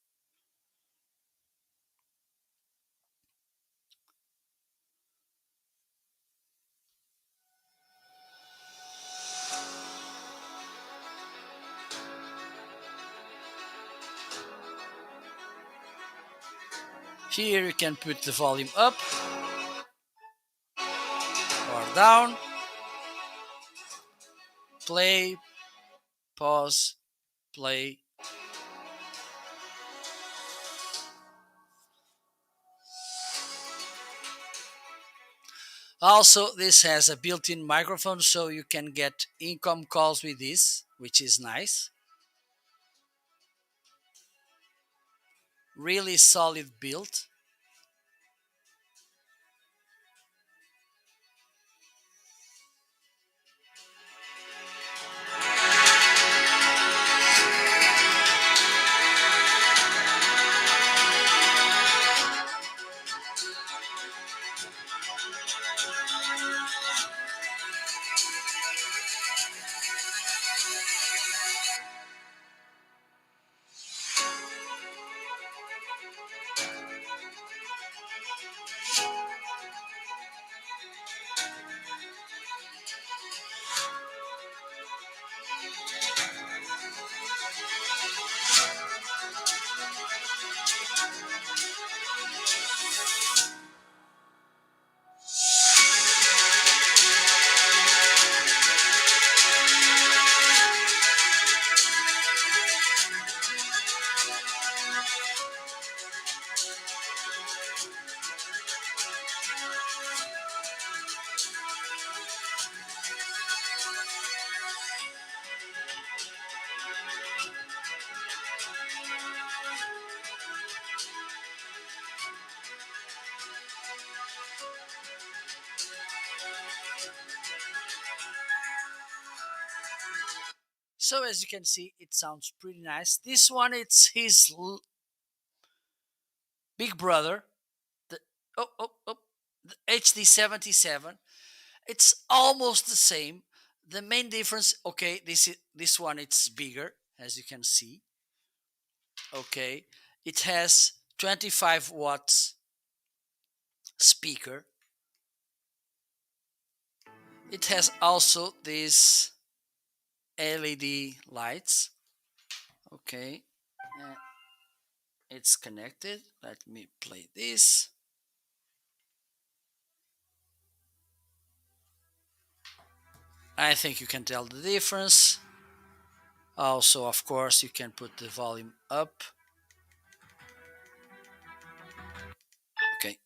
Here you can put the volume up or down, play, pause, play. Also, this has a built-in microphone, so you can get income calls with this, which is nice. Really solid build. So as you can see, it sounds pretty nice. This one, it's his big brother, the the HD77. It's almost the same. The main difference, okay, this one it's bigger, as you can see. Okay, it has 25 watts speaker. It has also these LED lights. Okay, it's connected. Let me play this. I think you can tell the difference. Also, of course, you can put the volume up. Okay.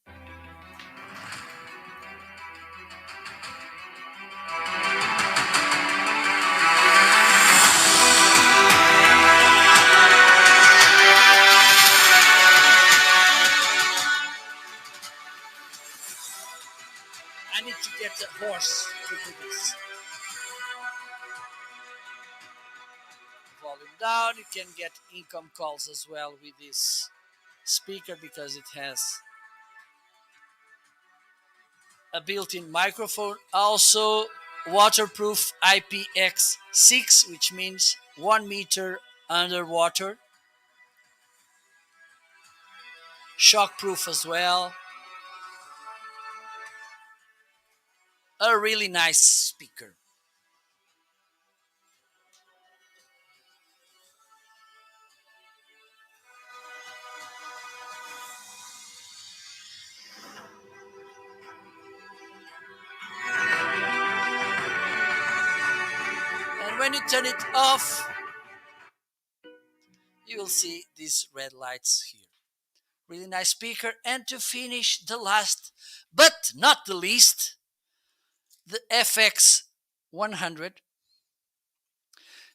I need to get a horse to do this. Volume down. You can get income calls as well with this speaker because it has a built-in microphone. Also waterproof IPX6, which means 1 meter underwater. Shockproof as well. A really nice speaker. And when you turn it off, you will see these red lights here. Really nice speaker. And to finish, the last but not the least, the FX100.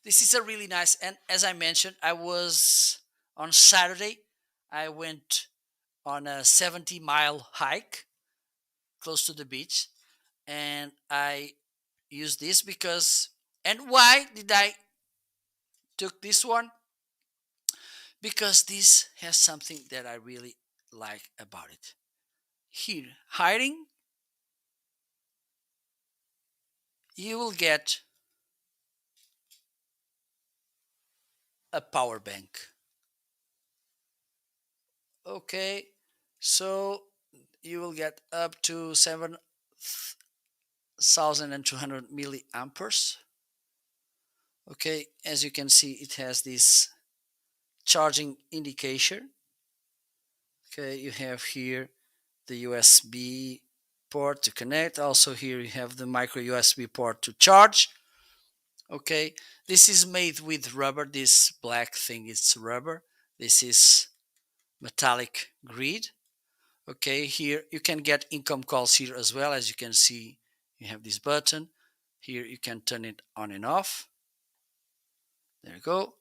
This is a really nice, and as I mentioned, I was on Saturday, I went on a 70-mile hike close to the beach, and I used this because, and why did I took this one? Because this has something that I really like about it. Here, hiding, you will get a power bank. Okay, so you will get up to 7,200 milliamperes. Okay, as you can see, it has this charging indication. Okay, you have here the USB port to connect. Also here you have the micro USB port to charge. Okay, this is made with rubber. This black thing is rubber. This is metallic grid. Okay, here you can get income calls here as well. As you can see, you have this button. Here you can turn it on and off. There you go.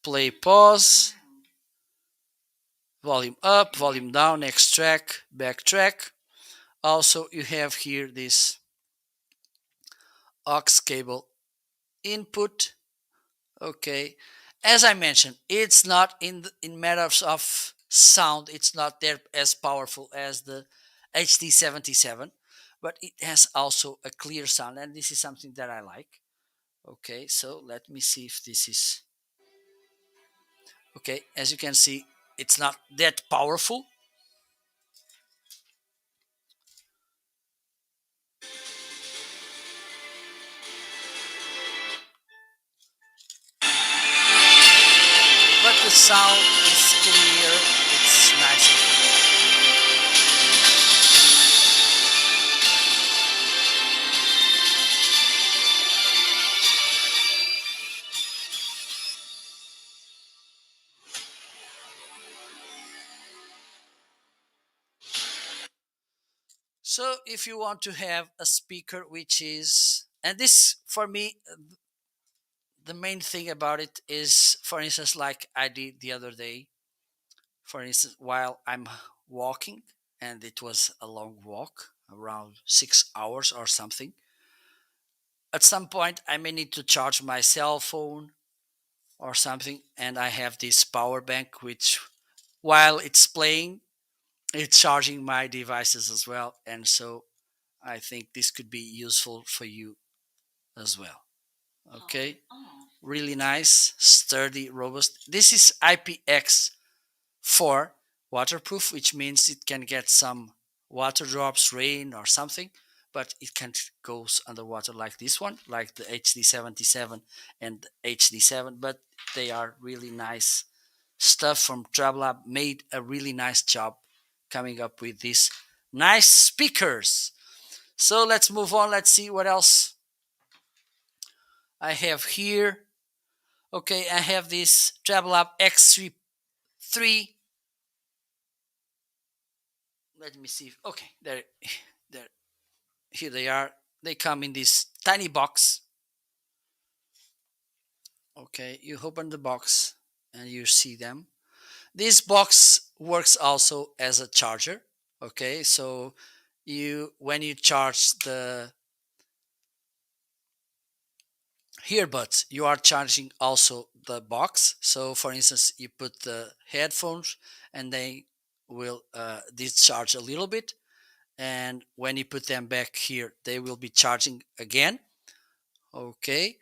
Play, pause. Volume up, volume down, next track, back track. Also, you have here this aux cable input. Okay, as I mentioned, it's not in matters of sound, it's not there as powerful as the HD77, but it has also a clear sound, and this is something that I like. Okay, so let me see if this is okay. As you can see, it's not that powerful. But the sound is clear, it's nice and clear. So if you want to have a speaker which is, and this for me, the main thing about it is, for instance, like I did the other day, for instance, while I'm walking, and it was a long walk, around 6 hours or something. at some point I may need to charge my cell phone or something, and I have this power bank which, while it's playing, it's charging my devices as well. And so I think this could be useful for you as well. Okay, really nice, sturdy, robust. This is IPX4 waterproof, which means it can get some water drops, rain, or something, but it can't go underwater like this one, like the HD77 and HD7. But they are really nice stuff from Travelab. Made a really nice job coming up with these nice speakers. So let's move on. Let's see what else I have here. Okay, I have this Treblab X3. Let me see. Okay, there, here they are. They come in this tiny box. Okay, you open the box and you see them. This box works also as a charger. Okay, so when you charge the earbuds, you are charging also the box. So for instance, you put the headphones and they will discharge a little bit, and when you put them back here, they will be charging again. Okay,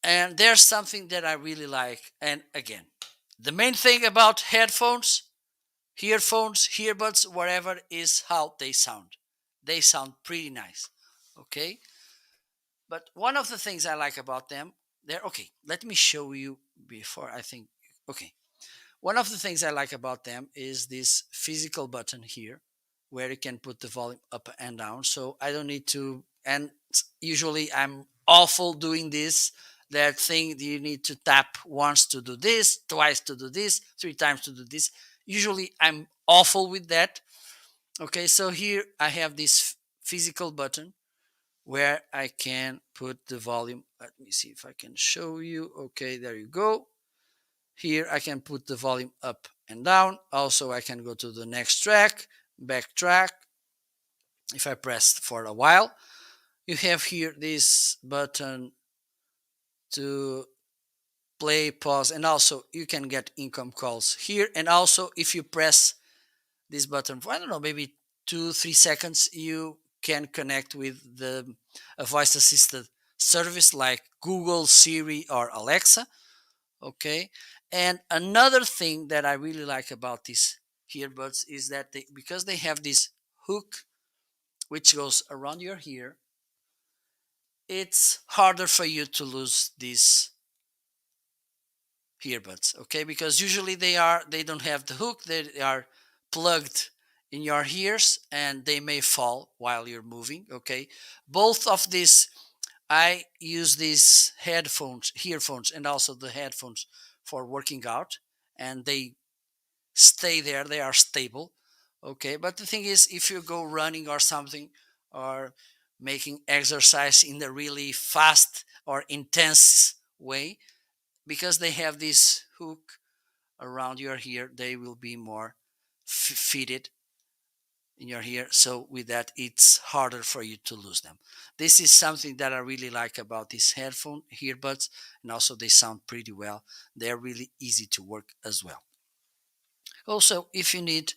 and there's something that I really like. And again, the main thing about headphones, earphones, earbuds, whatever, is how they sound. They sound pretty nice. Okay, but one of the things I like about them, they're okay. Let me show you before I think. Okay, one of the things I like about them is this physical button here, where you can put the volume up and down. So I don't need to. And usually I'm awful doing this. That thing you need to tap once to do this, twice to do this, three times to do this. Usually I'm awful with that. Okay, so here I have this physical button where I can put the volume. Let me see if I can show you. Okay, there you go. Here I can put the volume up and down. Also, I can go to the next track, backtrack. If I press for a while, you have here this button to play, pause, and also you can get income calls here. And also, if you press this button for, I don't know, maybe 2-3 seconds, you can connect with a voice assisted service like Google, Siri, or Alexa. Okay, and another thing that I really like about these earbuds is that because they have this hook which goes around your ear, it's harder for you to lose these earbuds. Okay, because usually they don't have the hook, they are plugged in your ears and they may fall while you're moving. Okay, both of these, I use these earphones, and also the headphones for working out, and they stay there. They are stable. Okay, but the thing is, if you go running or something, or making exercise in a really fast or intense way, because they have this hook around your ear, they will be more fitted in your ear. So with that, it's harder for you to lose them. This is something that I really like about these earbuds, and also they sound pretty well. They're really easy to work as well. Also, if you need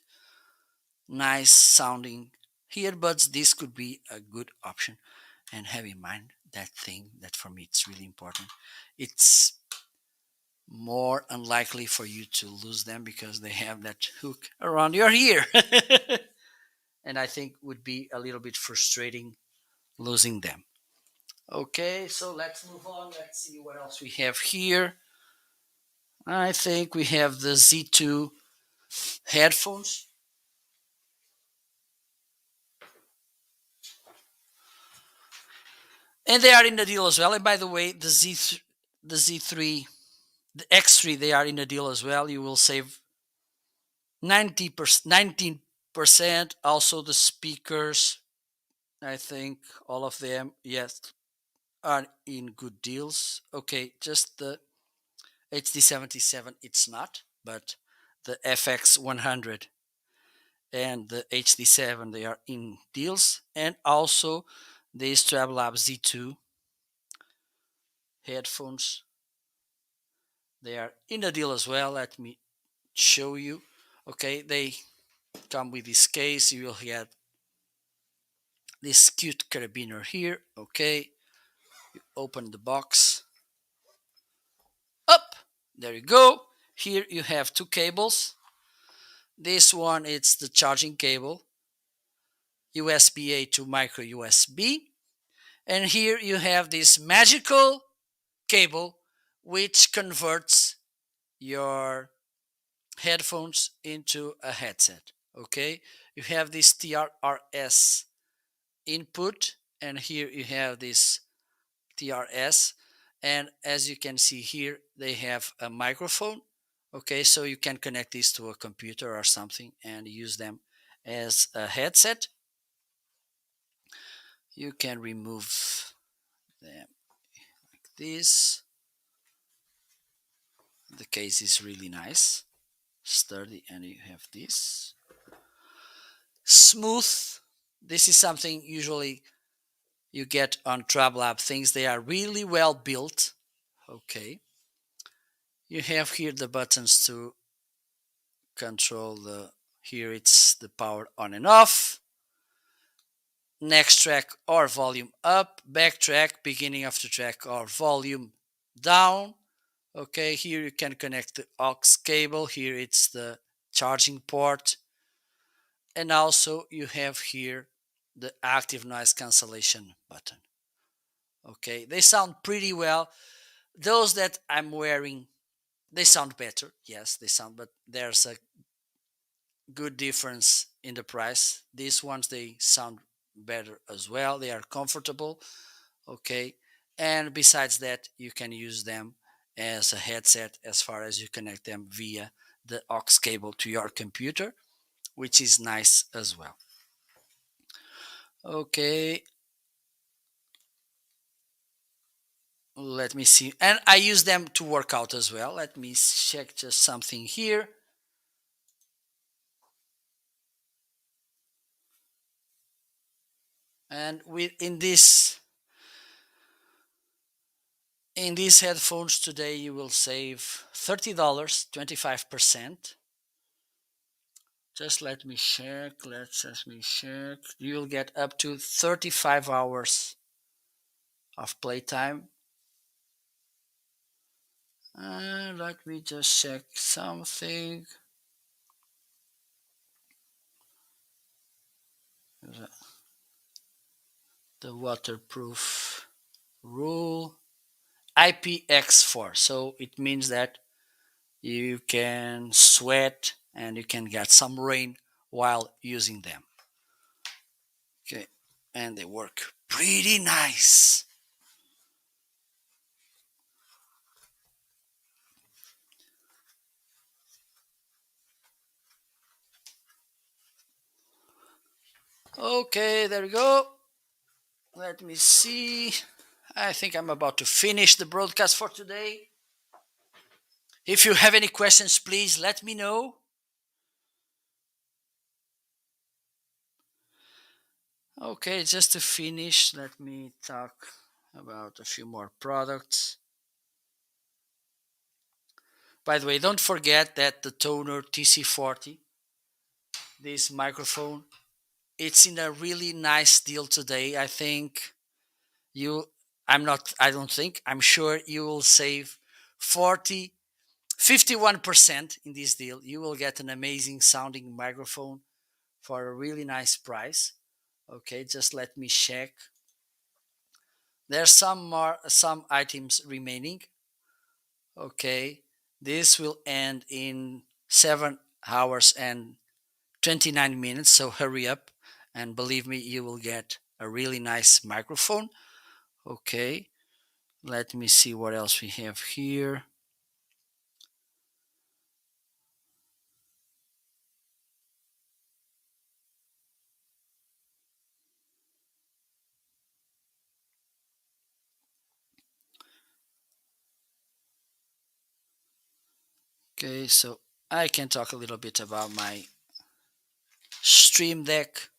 nice sounding earbuds, this could be a good option. And have in mind that thing that for me it's really important. It's more unlikely for you to lose them because they have that hook around your ear. And I think would be a little bit frustrating losing them. Okay, so let's move on. Let's see what else we have here. I think we have the Z2 headphones. And they are in the deal as well. And by the way, the Z3, the X3, they are in the deal as well. You will save 19%. Also the speakers, I think all of them, yes, are in good deals. Okay, just the HD77, it's not, but the FX100 and the HD7, they are in deals. And also these Travelab Z2 headphones. They are in a deal as well. Let me show you. Okay, they come with this case. You will get this cute carabiner here. Okay, you open the box. Up, there you go. Here you have two cables. This one is the charging cable, USB-A to micro USB. And here you have this magical cable which converts your headphones into a headset. Okay, you have this TRS input, and here you have this TRS, and as you can see here, they have a microphone. Okay, so you can connect this to a computer or something and use them as a headset. You can remove them like this. The case is really nice, sturdy, and you have this smooth. This is something usually you get on Travelab things. They are really well built. Okay, you have here the buttons to control the, here it's the power on and off, next track or volume up, back track, beginning of the track or volume down. Okay, here you can connect the aux cable. Here it's the charging port, and also you have here the active noise cancellation button. Okay, they sound pretty well. Those that I'm wearing, they sound better. Yes, they sound, but there's a good difference in the price. These ones, they sound better as well. They are comfortable. Okay, and besides that, you can use them as a headset as far as you connect them via the aux cable to your computer, which is nice as well. Okay, let me see, and I use them to work out as well. Let me check just something here. And in these headphones today, you will save $30, 25%. Just let me check. You'll get up to 35 hours of playtime. Let me just check something. The waterproof rule. IPX4. So it means that you can sweat and you can get some rain while using them. Okay, and they work pretty nice. Okay, there we go. Let me see. I think I'm about to finish the broadcast for today. If you have any questions, please let me know. Okay, just to finish, let me talk about a few more products. By the way, don't forget that the Toner TC40, this microphone, it's in a really nice deal today. I think I'm sure you will save 51% in this deal. You will get an amazing sounding microphone for a really nice price. Okay, just let me check. There's some items remaining. Okay, this will end in 7 hours and 29 minutes, so hurry up, and believe me, you will get a really nice microphone. Okay, let me see what else we have here. Okay, so I can talk a little bit about my Stream Deck.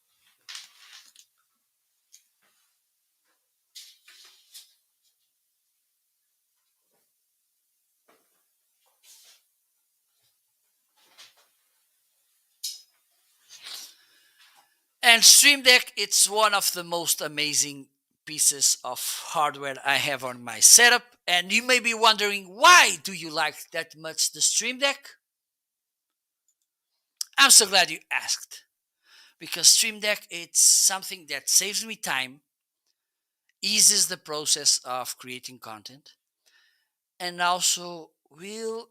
And Stream Deck, it's one of the most amazing pieces of hardware I have on my setup. And you may be wondering, why do you like that much the Stream Deck? I'm so glad you asked. Because Stream Deck, it's something that saves me time, eases the process of creating content, and also will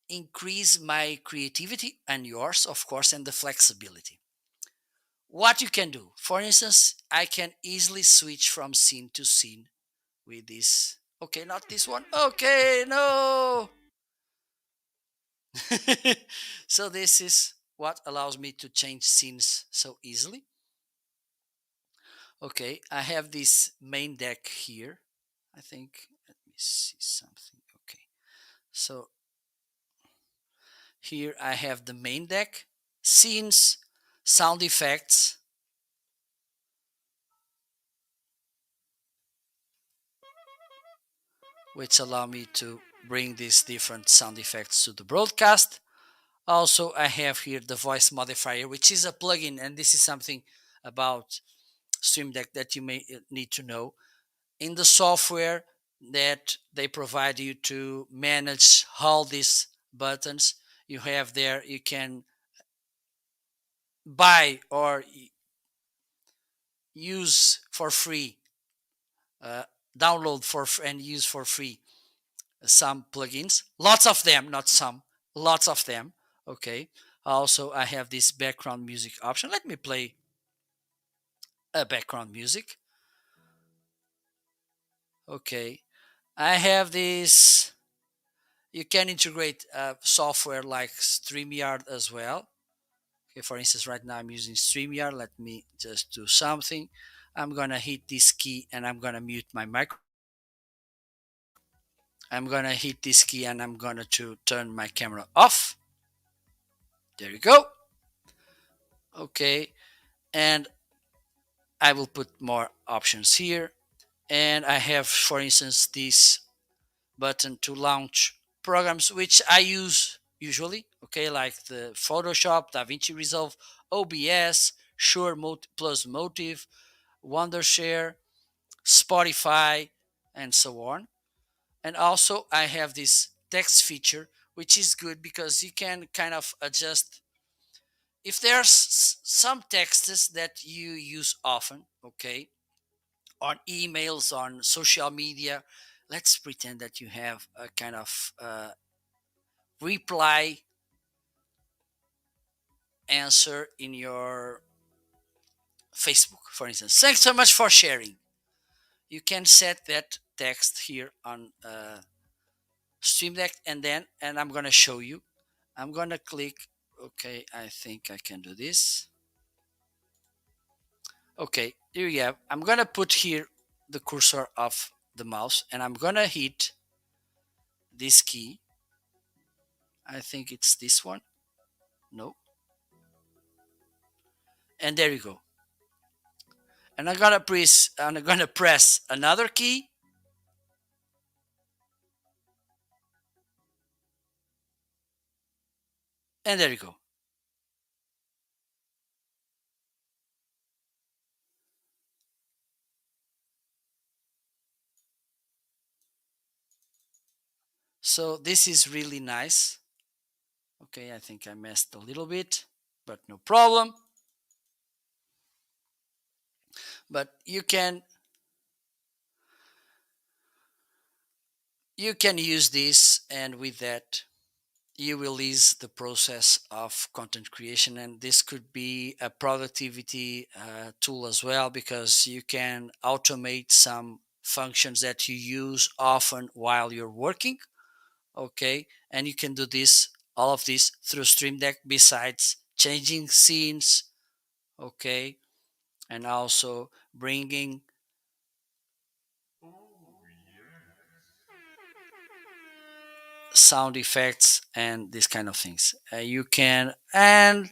increase my creativity and yours, of course, and the flexibility. What you can do, for instance, I can easily switch from scene to scene with this. Okay, not this one. Okay, no. So this is what allows me to change scenes so easily. Okay, I have this main deck here. I think, let me see something. Okay, so here I have the main deck, scenes, sound effects, which allow me to bring these different sound effects to the broadcast. Also, I have here the voice modifier, which is a plugin, and this is something about Stream Deck that you may need to know. In the software that they provide you to manage all these buttons, you have there, you can buy or use for free, uh, download for and use for free some plugins, lots of them, not some, lots of them. Okay, also I have this background music option. Let me play a background music. Okay, I have this. You can integrate software like StreamYard as well. Okay, for instance, right now I'm using StreamYard. Let me just do something. I'm gonna hit this key and I'm gonna mute my mic. I'm gonna hit this key and I'm gonna to turn my camera off. There you go. Okay, and I will put more options here. And I have, for instance, this button to launch programs which I use usually, okay, like the Photoshop, DaVinci Resolve, OBS, Shure Plus Motive, Wondershare, Spotify, and so on. And also I have this text feature, which is good because you can kind of adjust if there's some texts that you use often, okay, on emails, on social media. Let's pretend that you have a kind of reply answer in your Facebook, for instance. Thanks so much for sharing. You can set that text here on Stream Deck, and I'm gonna show you. I'm gonna click. Okay, I think I can do this. Okay, here you have. I'm gonna put here the cursor of the mouse, and I'm gonna hit this key. I think it's this one. No, and there you go. And I'm gonna press another key, and there you go. So this is really nice. Okay, I think I messed a little bit, but no problem. But you can use this, and with that you will ease the process of content creation, and this could be a productivity tool as well, because you can automate some functions that you use often while you're working. Okay, and you can do this, all of this, through Stream Deck, besides changing scenes. Okay, and also bringing sound effects and these kind of things. You can, and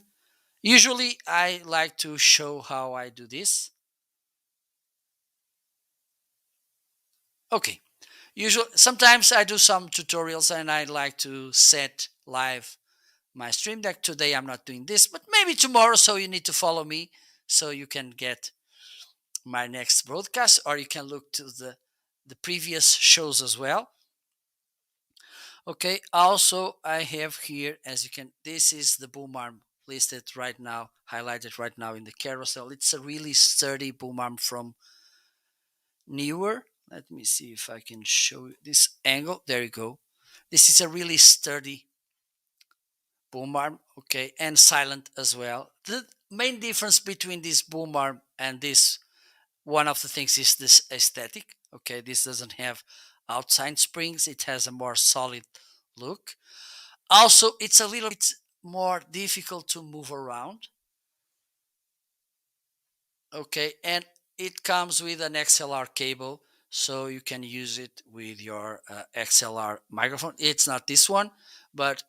usually I like to show how I do this. Okay, usually sometimes I do some tutorials and I like to set live my Stream Deck. Today I'm not doing this, but maybe tomorrow, so you need to follow me so you can get my next broadcast, or you can look to the previous shows as well. Okay, also I have here, as you can, this is the boom arm listed right now, highlighted right now in the carousel. It's a really sturdy boom arm from Newer. Let me see if I can show you this angle. There you go. This is a really sturdy boom arm, okay, and silent as well. The main difference between this boom arm and this, one of the things is this aesthetic. Okay, this doesn't have outside springs, it has a more solid look. Also, it's a little bit more difficult to move around. Okay, and it comes with an XLR cable, so you can use it with your XLR microphone. It's not this one, but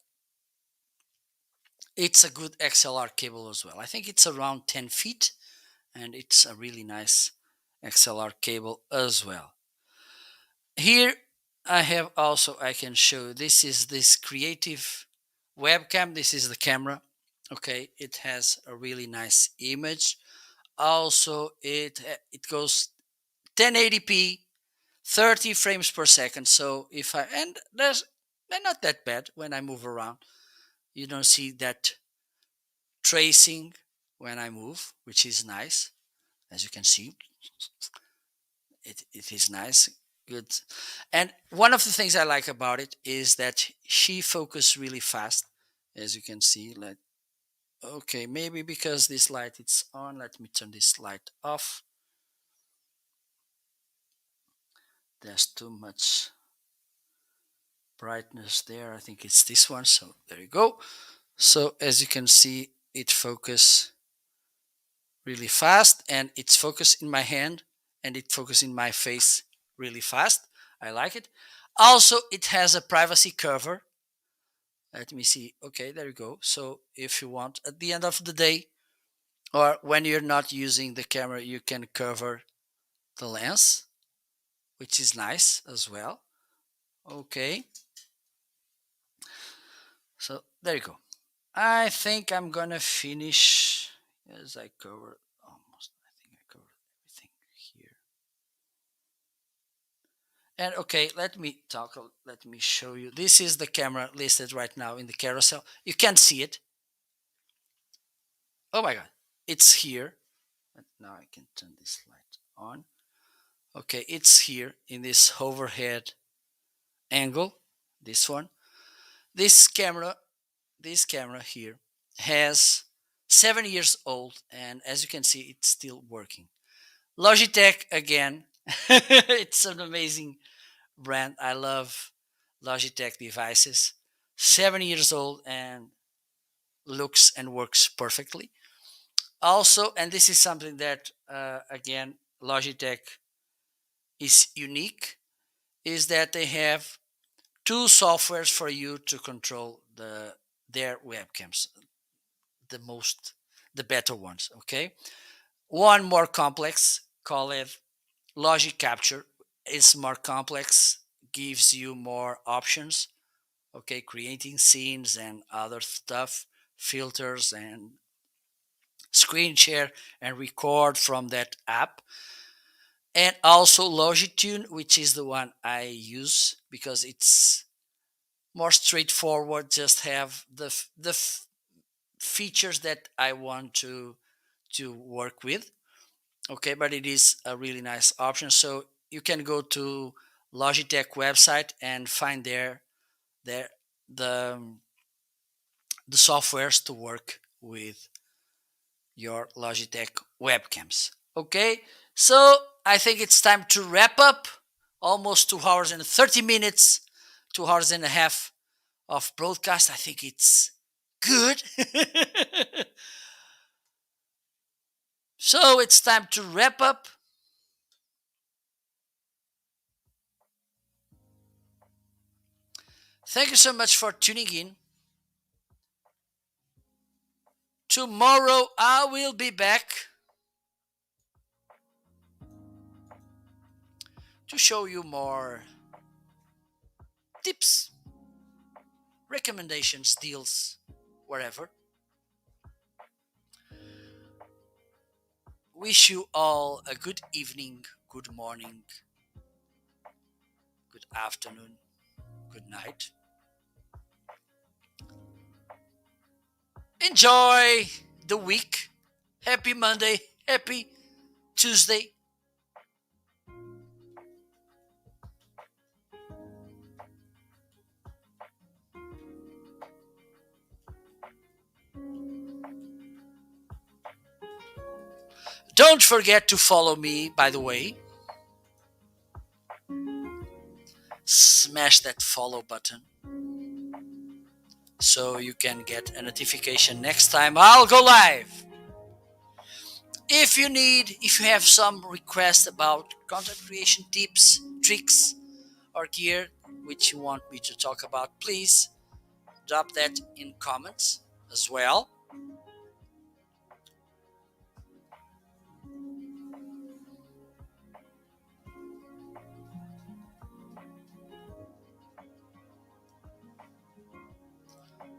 it's a good XLR cable as well. I think it's around 10 feet, and it's a really nice XLR cable as well. Here I have also, I can show, this is this creative webcam. This is the camera. Okay, it has a really nice image. Also, it goes 1080p, 30 frames per second. So if I, and there's, they're not that bad when I move around. You don't see that tracing when I move, which is nice. As you can see, it is nice, good. And one of the things I like about it is that she focuses really fast, as you can see. Like, okay, maybe because this light it's on, let me turn this light off. There's too much brightness there. I think it's this one. So there you go. So as you can see, it focuses really fast, and it's focused in my hand, and it focuses in my face really fast. I like it. Also, it has a privacy cover. Let me see. Okay, there you go. So if you want, at the end of the day, or when you're not using the camera, you can cover the lens, which is nice as well. Okay. So there you go. I think I'm gonna finish. Yes, I covered almost. I think I covered everything here. And okay, let me talk. Let me show you. This is the camera listed right now in the carousel. You can't see it. Oh my god, it's here. Now I can turn this light on. Okay, it's here in this overhead angle. This one. This camera. This camera here has 7 years old, and as you can see, it's still working. Logitech again. It's an amazing brand. I love Logitech devices. 7 years old and looks and works perfectly. Also, and this is something that again Logitech is unique, is that they have two softwares for you to control their webcams, the better ones. Okay, one more complex, call it Logic Capture, is more complex, gives you more options. Okay, creating scenes and other stuff, filters and screen share and record from that app. And also Logitune, which is the one I use because it's more straightforward. Just have the features that I want to work with. Okay, but it is a really nice option. So you can go to Logitech website and find there the the softwares to work with your Logitech webcams. Okay, so I think it's time to wrap up. Almost 2 hours and 30 minutes, 2 hours and a half of broadcast. I think it's good. So it's time to wrap up. Thank you so much for tuning in. Tomorrow I will be back to show you more tips, recommendations, deals, wherever. wish you all a good evening, good morning, good afternoon, good night. Enjoy the week. Happy Monday, happy Tuesday. Don't forget to follow me, by the way. Smash that follow button so you can get a notification next time I'll go live. If you have some requests about content creation tips, tricks, or gear which you want me to talk about, please drop that in comments as well.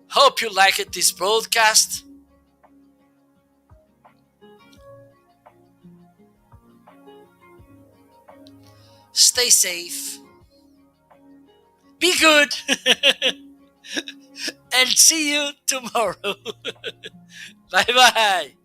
Hope you liked this broadcast. Stay safe. Be good. And see you tomorrow. Bye bye.